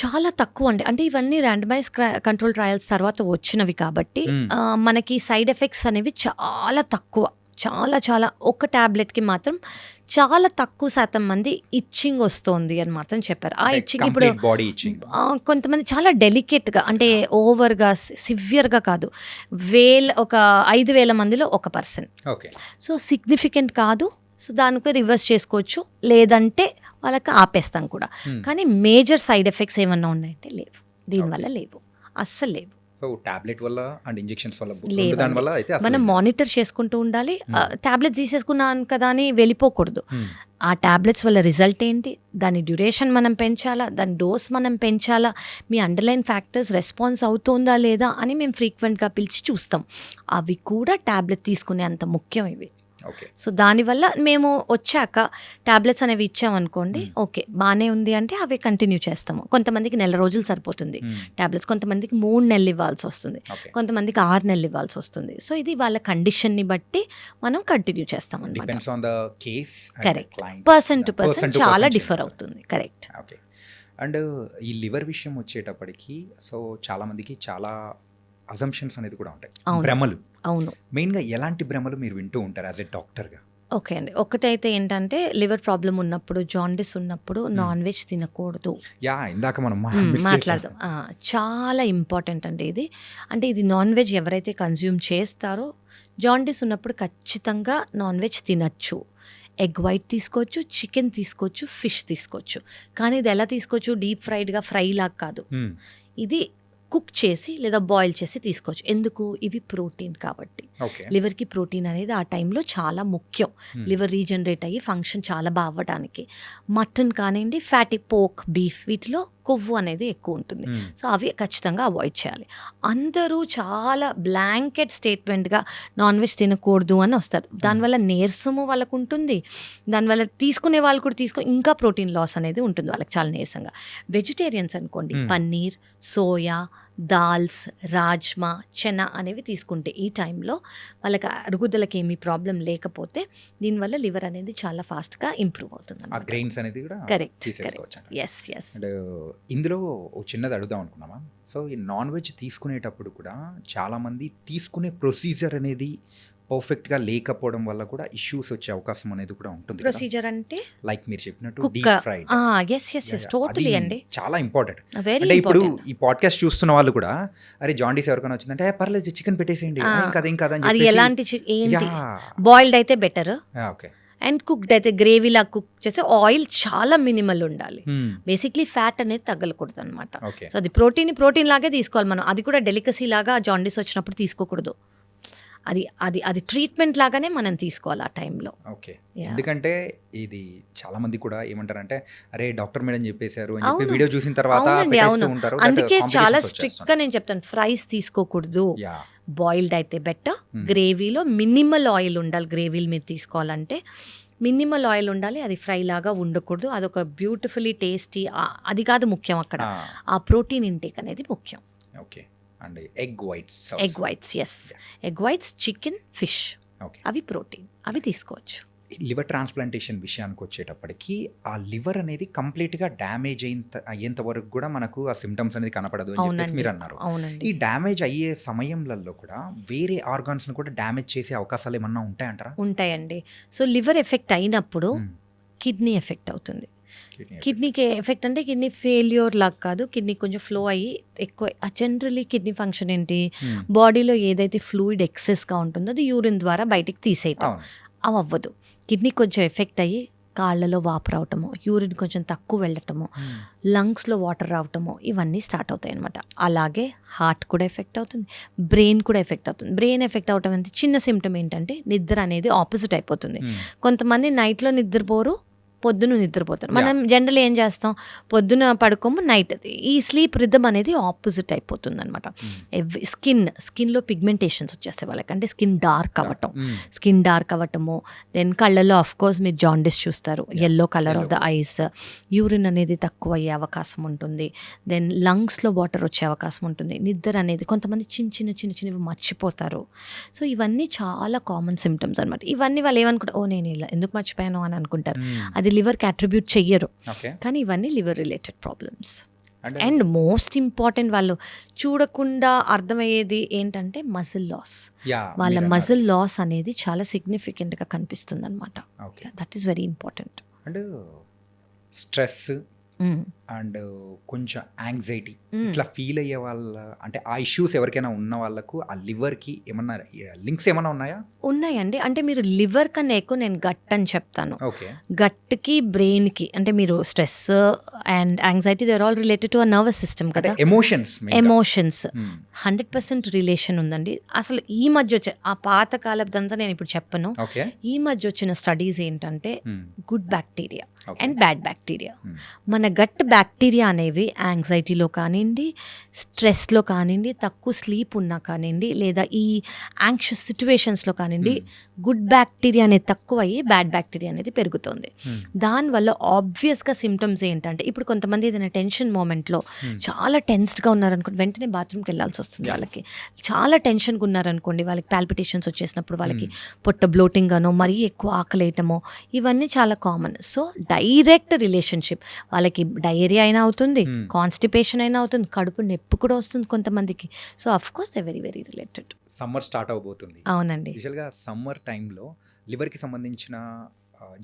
చాలా తక్కువ అండి. అంటే ఇవన్నీ ర్యాండమైజ్ కంట్రోల్ ట్రయల్స్ తర్వాత వచ్చినవి కాబట్టి మనకి సైడ్ ఎఫెక్ట్స్ అనేవి చాలా తక్కువ. చాలా చాలా ఒక ట్యాబ్లెట్కి మాత్రం చాలా తక్కువ శాతం మంది ఇచ్చింగ్ వస్తుంది అని మాత్రం చెప్పారు. ఆ ఇచ్చింగ్ ఇప్పుడు బాడీ ఇచ్చింగ్ కొంతమంది చాలా డెలికేట్గా, అంటే ఓవర్గా సివియర్గా కాదు, ఒక 5,000 మందిలో 1%. ఓకే. సో సిగ్నిఫికెంట్ కాదు. సో దానికి రివర్స్ చేసుకోవచ్చు, లేదంటే వాళ్ళకి ఆపేస్తాం కూడా. కానీ మేజర్ సైడ్ ఎఫెక్ట్స్ ఏమన్నా ఉన్నాయంటే లేవు, దీనివల్ల లేవు, అస్సలు లేవు. సో టాబ్లెట్ వల్ల అండ్ ఇంజెక్షన్స్ వల్ల లేవండి. దాని వల్ల అయితే మనం మానిటర్ చేసుకుంటూ ఉండాలి. టాబ్లెట్ తీసేసుకున్నాను కదా అని వెళ్ళిపోకూడదు. ఆ టాబ్లెట్స్ వల్ల రిజల్ట్ ఏంటి, దాని డ్యూరేషన్ మనం పెంచాలా, దాని డోస్ మనం పెంచాలా, మీ అండర్లైన్ ఫ్యాక్టర్స్ రెస్పాన్స్ అవుతుందా లేదా అని మేము ఫ్రీక్వెంట్గా పిలిచి చూస్తాం. అవి కూడా టాబ్లెట్ తీసుకునే అంత ముఖ్యం ఇవి. ఓకే. సో దానివల్ల మేము వచ్చాక ట్యాబ్లెట్స్ అనేవి ఇచ్చామనుకోండి, ఓకే బాగానే ఉంది అంటే అవి కంటిన్యూ చేస్తాము. కొంతమందికి 1 రోజులు సరిపోతుంది ట్యాబ్లెట్స్, కొంతమందికి 3 నెలలు ఇవ్వాల్సి వస్తుంది, కొంతమందికి 6 నెలలు ఇవ్వాల్సి వస్తుంది. సో ఇది వాళ్ళ కండిషన్ని బట్టి మనం కంటిన్యూ చేస్తాం అన్నమాట. కరెక్ట్. పర్సన్ టు పర్సన్ చాలా డిఫర్ అవుతుంది. కరెక్ట్. ఓకే. అండ్ ఈ లివర్ విషయం వచ్చేటప్పటికి సో చాలా మందికి చాలా అజంప్షన్స్ అనేది కూడా ఉంటాయి, భ్రమలు. అవును. మెయిన్గా ఎలాంటి భ్రమలు మీరు వింటూ ఉంటారు యాజ్ ఎ డాక్టర్గా? ఓకే అండి. ఒకటైతే ఏంటంటే లివర్ ప్రాబ్లం ఉన్నప్పుడు, జాండిస్ ఉన్నప్పుడు నాన్ వెజ్ తినకూడదు. ఇందాక మనం మాట్లాడదాం. చాలా ఇంపార్టెంట్ అండి ఇది. అంటే ఇది నాన్ వెజ్ ఎవరైతే కన్జ్యూమ్ చేస్తారో జాండిస్ ఉన్నప్పుడు ఖచ్చితంగా నాన్ వెజ్ తినచ్చు. ఎగ్ వైట్ తీసుకోవచ్చు, చికెన్ తీసుకోవచ్చు, ఫిష్ తీసుకోవచ్చు. కానీ ఇది ఎలా తీసుకోవచ్చు, డీప్ ఫ్రైడ్గా ఫ్రై లాగా కాదు, ఇది కుక్ చేసి లేదా బాయిల్ చేసి తీసుకోవచ్చు. ఎందుకు, ఇవి ప్రోటీన్ కాబట్టి. లివర్కి ప్రోటీన్ అనేది ఆ టైంలో చాలా ముఖ్యం, లివర్ రీజనరేట్ అయ్యి ఫంక్షన్ చాలా బాగా అవ్వడానికి. మటన్ కానివ్వండి, ఫ్యాటీ పోక్, బీఫ్, వీటిలో కొవ్వు అనేది ఎక్కువ ఉంటుంది. సో అవి ఖచ్చితంగా అవాయిడ్ చేయాలి. అందరూ చాలా బ్లాంకెట్ స్టేట్మెంట్గా నాన్ వెజ్ తినకూడదు అని వస్తారు. దానివల్ల నీరసము వాళ్ళకు ఉంటుంది, దానివల్ల తీసుకునే వాళ్ళు కూడా ఇంకా ప్రోటీన్ లాస్ అనేది ఉంటుంది వాళ్ళకి చాలా నీరసంగా. వెజిటేరియన్స్ అనుకోండి, పన్నీర్, సోయా, దాల్స్, రాజ్మా, చెనా అనేవి తీసుకుంటే ఈ టైంలో వాళ్ళకి అరుగుదలకి ఏమీ ప్రాబ్లం లేకపోతే దీనివల్ల లివర్ అనేది చాలా ఫాస్ట్గా ఇంప్రూవ్ అవుతుంది. కరెక్ట్. Yes yes. ఇందులో చిన్నది అడుగుదాం అనుకున్నామా. సో ఈ నాన్ వెజ్ తీసుకునేటప్పుడు కూడా చాలామంది తీసుకునే ప్రొసీజర్ అనేది పర్ఫెక్ట్గా లేకపోవడం వల్ల కూడా ఇష్యూస్ వచ్చే అవకాశం అనేది కూడా ఉంటుంది. ప్రొసీజర్ అంటే లైక్ మీరు చెప్పినట్టు డీప్ ఫ్రైడ్. ఎస్ టోటలీ అండి, చాలా ఇంపార్టెంట్. అంటే ఇప్పుడు ఈ పాడ్కాస్ట్ చూస్తున్న వాళ్ళు కూడా అరే జాండీస్ ఎవరికైనా వచ్చిందంటే పర్లేదు చికెన్ పెట్టేసేయండి, ఏం కాదని. అది ఎలాంటి ఏంటి, బాయిల్డ్ అయితే బెటర్. ఓకే. అండ్ కుక్డ్ అయితే గ్రేవీలా కుక్ చేస్తే ఆయిల్ చాలా మినిమల్ ఉండాలి. బేసిక్లీ ఫ్యాట్ అనేది తగ్గలకూడదు అనమాట. సో అది ప్రోటీన్ లాగే తీసుకోవాలి మనం. అది కూడా డెలికసీ లాగా జాండీస్ వచ్చినప్పుడు తీసుకోకూడదు. అది ట్రీట్మెంట్ లాగానే మనం తీసుకోవాలి ఆ టైంలో. ఓకే. ఎందుకంటే ఇది చాలా మంది కూడా ఏమంటారంటే అరే డాక్టర్ మేడం చెప్పేశారు అని చెప్పి వీడియో చూసిన తర్వాత ఉంటారు. అందుకే చాలా స్ట్రిక్ట్ గా నేను చెప్తాను, ఫ్రైస్ తీసుకోకూడదు. బాయిల్డ్ అయితే బెటర్. గ్రేవీలో మినిమల్ ఆయిల్ ఉండాలి. గ్రేవీలు మీరు తీసుకోవాలంటే మినిమల్ ఆయిల్ ఉండాలి, అది ఫ్రై లాగా ఉండకూడదు. అదొక బ్యూటిఫుల్లీ టేస్టీ, అది కాదు ముఖ్యం అక్కడ, ఆ ప్రోటీన్ ఇంటేక్ అనేది ముఖ్యం. Okay. And egg whites, yes, egg whites, chicken, fish, అవి ప్రోటీన్, అవి తీసుకోవచ్చు. లివర్ ట్రాన్స్ప్లాంటేషన్ విషయానికి వచ్చేటప్పటికి ఆ లివర్ అనేది కంప్లీట్గా డ్యామేజ్ అయ్యేంత వరకు కూడా మనకు ఆ సిమ్టమ్స్ అనేది కనపడదు అని చెప్పేసి మీరు అన్నారు. ఈ డ్యామేజ్ అయ్యే సమయంలో కూడా వేరే ఆర్గాన్స్ని కూడా డ్యామేజ్ చేసే అవకాశాలు ఏమన్నా ఉంటాయంటారా? ఉంటాయండి. సో లివర్ ఎఫెక్ట్ అయినప్పుడు కిడ్నీ ఎఫెక్ట్ అవుతుంది. కిడ్నీకి ఎఫెక్ట్ అంటే కిడ్నీ ఫెయిల్యూర్ లాగా కాదు, కిడ్నీ కొంచెం ఫ్లో అయ్యి ఎక్కువ. జనరలీ కిడ్నీ ఫంక్షన్ ఏంటి, బాడీలో ఏదైతే ఫ్లూయిడ్ ఎక్సెస్గా ఉంటుందో అది యూరిన్ ద్వారా బయటికి తీసేయటం. అవి అవ్వదు. కిడ్నీ కొంచెం ఎఫెక్ట్ అయ్యి కాళ్ళలో వాపు రావటము, యూరిన్ కొంచెం తక్కువ వెళ్ళటము, లంగ్స్లో వాటర్ రావటము, ఇవన్నీ స్టార్ట్ అవుతాయి అనమాట. అలాగే హార్ట్ కూడా ఎఫెక్ట్ అవుతుంది, బ్రెయిన్ కూడా ఎఫెక్ట్ అవుతుంది. బ్రెయిన్ ఎఫెక్ట్ అవటం అంటే చిన్న సిమ్టమ్ ఏంటంటే నిద్ర అనేది ఆపోజిట్ అయిపోతుంది. కొంతమంది నైట్లో నిద్రపోరు, పొద్దున నిద్రపోతారు. మనం జనరల్ ఏం చేస్తాం, పొద్దున పడుకోము, నైట్ ఈ స్లీప్ రిథమ్ అనేది ఆపోజిట్ అయిపోతుంది అనమాట. స్కిన్లో పిగ్మెంటేషన్స్ వచ్చేస్తాయి వాళ్ళకి, అంటే స్కిన్ డార్క్ అవ్వటము. దెన్ కళ్ళల్లో ఆఫ్ కోర్స్ మీరు జాండిస్ చూస్తారు, yellow colour of the ice, urine అనేది తక్కువ అయ్యే అవకాశం ఉంటుంది. దెన్ లంగ్స్లో వాటర్ వచ్చే అవకాశం ఉంటుంది. నిద్ర అనేది కొంతమంది చిన్నవి మర్చిపోతారు. సో ఇవన్నీ చాలా కామన్ సిమ్టమ్స్ అనమాట. ఇవన్నీ వాళ్ళు ఏమనుకుంటారు, నేను ఇలా ఎందుకు మర్చిపోయాను అని అనుకుంటారు. అది లివర్కి అట్రిబ్యూట్ చెయ్యరు, కానీ ఇవన్నీ liver related problems. And most important వాళ్ళు చూడకుండా అర్థమయ్యేది ఏంటంటే మజిల్ లాస్. వాళ్ళ మజిల్ లాస్ అనేది చాలా సిగ్నిఫికెంట్గా కనిపిస్తుంది అనమాట. That is very important. And stress and కొంచెం యాంగ్జైటీ ఇట్లా ఫీల్ అయ్యే వాళ్ళ, అంటే ఆ ఇష్యూస్ ఎవరికైనా ఉన్న వాళ్ళకు ఆ లివర్కి ఏమన్నా లింక్స్ ఏమైనా ఉన్నాయా? ఉన్నాయండి. అంటే మీరు లివర్ కన్నా ఎక్కువ నేను గట్ అని చెప్తాను. ఓకే, గట్కి బ్రెయిన్కి, అంటే మీరు stress and anxiety they are all related to a nervous system కదా. ఎమోషన్స్ 100% రిలేషన్ ఉందండి. అసలు ఈ మధ్య వచ్చే ఆ పాత కాలదంతా నేను ఇప్పుడు చెప్పను. ఈ మధ్య వచ్చిన స్టడీస్ ఏంటంటే good bacteria and bad bacteria. మన గట్ బ్యాక్టీరియా అనేవి యాంగ్జైటీలో కానివ్వండి, స్ట్రెస్లో కానివ్వండి, తక్కువ స్లీప్ ఉన్నా కానివ్వండి, లేదా ఈ యాంగ్షియస్ సిచ్యువేషన్స్లో కానివ్వండి, గుడ్ బ్యాక్టీరియా అనేది తక్కువ అయ్యి బ్యాడ్ బ్యాక్టీరియా అనేది పెరుగుతుంది. దానివల్ల ఆబ్వియస్గా సిమ్టమ్స్ ఏంటంటే, ఇప్పుడు కొంతమంది ఏదైనా టెన్షన్ మూమెంట్లో చాలా టెన్స్డ్గా ఉన్నారనుకోండి, వెంటనే బాత్రూమ్కి వెళ్ళాల్సి వస్తుంది. వాళ్ళకి చాలా టెన్షన్గా ఉన్నారనుకోండి, వాళ్ళకి పాల్పిటేషన్స్ వచ్చేసినప్పుడు వాళ్ళకి పొట్ట బ్లోటింగ్ గానో, మరీ ఎక్కువ ఆకలేయటమో, ఇవన్నీ చాలా కామన్. సో డైరెక్ట్ రిలేషన్షిప్, వాళ్ళకి డయేరియా అయినా అవుతుంది, కాన్స్టిపేషన్ అయినా అవుతుంది, కడుపు నొప్పి కూడా వస్తుంది కొంతమందికి. So of course they very very related. Summer start అవబోతుంది. అవునండి. యూజువల్గా సమ్మర్ టైంలో లివర్కి సంబంధించిన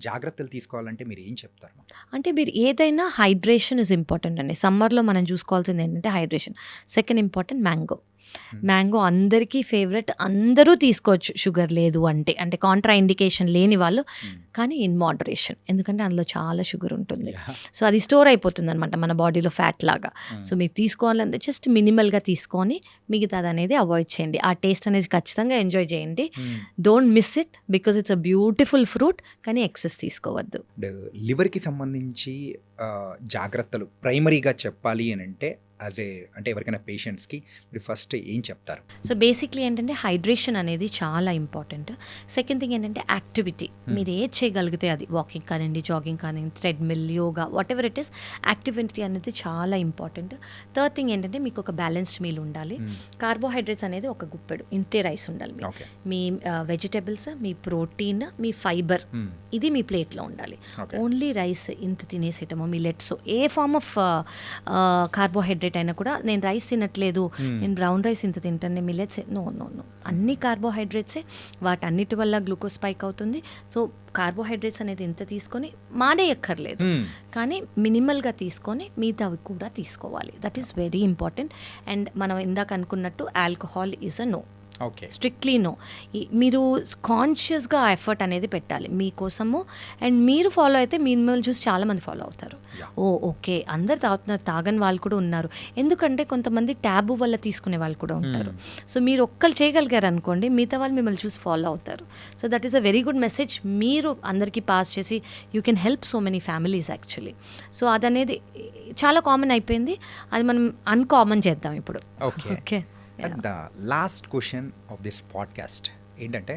జాగ్రత్తలు తీసుకోవాలంటే మీరు ఏం చెప్తారు? అంటే మీరు ఏదైనా హైడ్రేషన్ ఇస్ ఇంపార్టెంట్ అండి. సమ్మర్లో మనం చూసుకోవాల్సింది ఏంటంటే హైడ్రేషన్. సెకండ్ ఇంపార్టెంట్ మ్యాంగో అందరికీ ఫేవరెట్, అందరూ తీసుకోవచ్చు షుగర్ లేదు అంటే, అంటే కాంట్రా ఇండికేషన్ లేని వాళ్ళు, కానీ ఇన్ మోడరేషన్, ఎందుకంటే అందులో చాలా షుగర్ ఉంటుంది. సో అది స్టోర్ అయిపోతుంది అనమాట మన బాడీలో ఫ్యాట్ లాగా. సో మీరు తీసుకోవాలంటే జస్ట్ మినిమల్గా తీసుకొని మిగతాది అనేది అవాయిడ్ చేయండి. ఆ టేస్ట్ అనేది ఖచ్చితంగా ఎంజాయ్ చేయండి. Don't miss it because it's a beautiful fruit, కానీ ఎక్సెస్ తీసుకోవద్దు. లివర్కి సంబంధించి జాగ్రత్తలు ప్రైమరీగా చెప్పాలి అని అంటే అంటే ఎవరికైనా పేషెంట్స్కి మీరు ఫస్ట్ ఏం చెప్తారు? సో బేసిక్లీ ఏంటంటే హైడ్రేషన్ అనేది చాలా ఇంపార్టెంట్. సెకండ్ థింగ్ ఏంటంటే యాక్టివిటీ, మీరు ఏది చేయగలిగితే అది, వాకింగ్ కానివ్వండి, జాగింగ్ కానివ్వండి, treadmill, yoga, what ever it is, activity అనేది చాలా ఇంపార్టెంట్. థర్డ్ థింగ్ ఏంటంటే మీకు ఒక బ్యాలెన్స్డ్ మీల్ ఉండాలి. కార్బోహైడ్రేట్స్ అనేది ఒక గుప్పెడు ఇంతే రైస్ ఉండాలి. మీ వెజిటబుల్స్, మీ ప్రోటీన్, మీ ఫైబర్, ఇది మీ ప్లేట్లో ఉండాలి. ఓన్లీ రైస్ ఇంత తినేసేయటము, మిల్లెట్స్, ఏ ఫార్మ్ ఆఫ్ కార్బోహైడ్రేట్ అయినా కూడా, నేను రైస్ తినట్లేదు, నేను బ్రౌన్ రైస్ ఇంత తింటాను, నేను మిల్లెట్స్, నో, అన్ని కార్బోహైడ్రేట్సే. వాటన్నిటి వల్ల గ్లూకోజ్ స్పైక్ అవుతుంది. సో కార్బోహైడ్రేట్స్ అనేది ఇంత తీసుకొని మానేయక్కర్లేదు, కానీ మినిమల్గా తీసుకొని మిగతావి కూడా తీసుకోవాలి. That is very important. And మనం ఇందాక అనుకున్నట్టు alcohol is a no, strictly no. మీరు కాన్షియస్గా ఎఫర్ట్ అనేది పెట్టాలి మీకోసము. అండ్ మీరు ఫాలో అయితే మిమ్మల్ని చూసి చాలామంది ఫాలో అవుతారు. ఓకే అందరు తాగుతున్నారు, తాగని వాళ్ళు కూడా ఉన్నారు. ఎందుకంటే కొంతమంది ట్యాబు వల్ల తీసుకునే వాళ్ళు కూడా ఉంటారు. సో మీరు ఒక్కరు చేయగలిగారు అనుకోండి, మిగతా వాళ్ళు మిమ్మల్ని చూసి ఫాలో అవుతారు. So that is a very good message మీరు అందరికీ పాస్ చేసి you can help so many families actually. So అదనేది చాలా కామన్ అయిపోయింది, అది మనం అన్కామన్ చేద్దాం ఇప్పుడు. Okay. The last question of this podcast ఏంటంటే,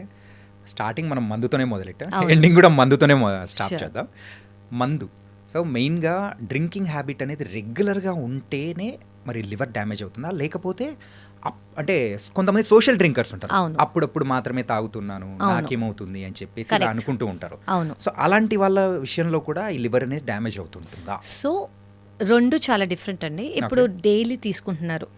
స్టార్టింగ్ మనం మందుతోనే మొదలెట్టాం, ఎండింగ్ కూడా మందుతోనే స్టార్ట్ చేద్దాం. మందు, సో మెయిన్గా డ్రింకింగ్ హ్యాబిట్ అనేది రెగ్యులర్గా ఉంటేనే మరి లివర్ డ్యామేజ్ అవుతుందా, లేకపోతే అంటే కొంతమంది సోషల్ డ్రింకర్స్ ఉంటారు, అప్పుడప్పుడు మాత్రమే తాగుతున్నాను నాకేమవుతుంది అని చెప్పేసి అనుకుంటూ ఉంటారు. సో అలాంటి వాళ్ళ విషయంలో కూడా ఈ లివర్ అనేది డ్యామేజ్ అవుతుంటుందా? సో రెండు చాలా డిఫరెంట్ అండి. ఇప్పుడు డైలీ తీసుకుంటున్నారు,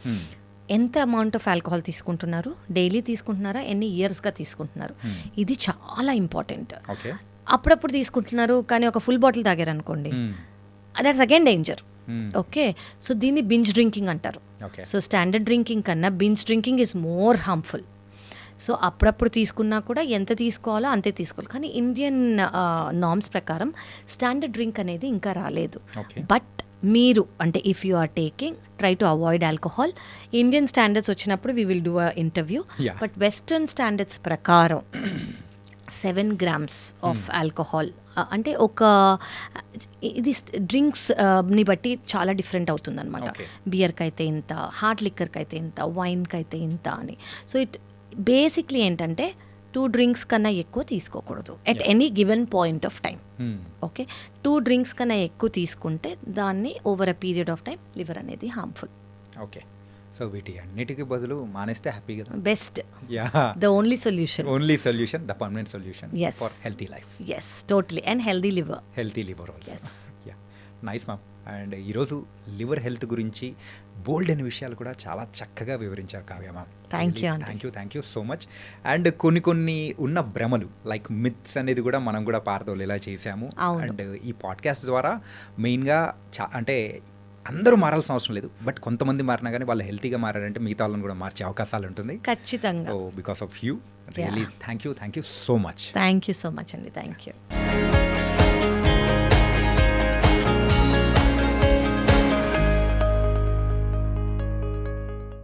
ఎంత అమౌంట్ ఆఫ్ ఆల్కహాల్ తీసుకుంటున్నారు, డైలీ తీసుకుంటున్నారా, ఎన్ని ఇయర్స్గా తీసుకుంటున్నారు, ఇది చాలా ఇంపార్టెంట్. అప్పుడప్పుడు తీసుకుంటున్నారు కానీ ఒక ఫుల్ బాటిల్ తాగారు అనుకోండి, that's again danger. Okay, so దీన్ని బింజ్ డ్రింకింగ్ అంటారు. సో స్టాండర్డ్ డ్రింకింగ్ కన్నా binge drinking is more harmful. So అప్పుడప్పుడు తీసుకున్నా కూడా ఎంత తీసుకోవాలో అంతే తీసుకోవాలి. కానీ ఇండియన్ నార్మ్స్ ప్రకారం స్టాండర్డ్ డ్రింక్ అనేది ఇంకా రాలేదు. ఓకే. బట్ మీరు అంటే if you are taking try to avoid alcohol. Indian standards వచ్చినప్పుడు we will do a interview. Yeah. But western standards ప్రకారం 7 grams ఆఫ్ ఆల్కహాల్ అంటే ఒక ఇది డ్రింక్స్ని బట్టి చాలా డిఫరెంట్ అవుతుంది అనమాట. Okay. బియర్కి అయితే ఇంత, హార్డ్ లిక్కర్కి అయితే ఇంత, వైన్కి అయితే ఇంత అని. సో ఇట్ బేసిక్లీ ఏంటంటే 2 drinks కన్నా ఎక్కువ తీసుకోకూడదు at any given point of time. Okay, 2 drinks కన్నా ఎక్కువ తీసుకుంటే దాన్ని over a period of time liver అనేది హార్మ్ఫుల్. ఓకే. సో వీటి అన్నిటికీ బదులు మానేస్తే హ్యాపీ కదా. Best, ya, the only solution. Only solution, the permanent solution Yes. For healthy life, yes, totally. And healthy liver. Healthy liver also. Yes. Ya, nice ma'am. And ఈరోజు liver health గురించి bold అనే విషయాలు కూడా చాలా చక్కగా వివరించారు Kavya ma'am. Thank you, Aunty. Thank you so much. And కొన్ని ఉన్న భ్రమలు లైక్ మిత్స్ అనేది కూడా మనం కూడా పారదోలేలా చేశాము. అవును. అండ్ ఈ పాడ్కాస్ట్ ద్వారా మెయిన్గా అంటే అందరూ మారాల్సిన అవసరం లేదు, బట్ కొంతమంది మారినా కానీ వాళ్ళు హెల్తీగా మారారంటే మిగతా వాళ్ళని కూడా మార్చే అవకాశాలు ఉంటుంది. ఖచ్చితంగా. So because of you really thank you so much. Thank you so much అండి. Thank you.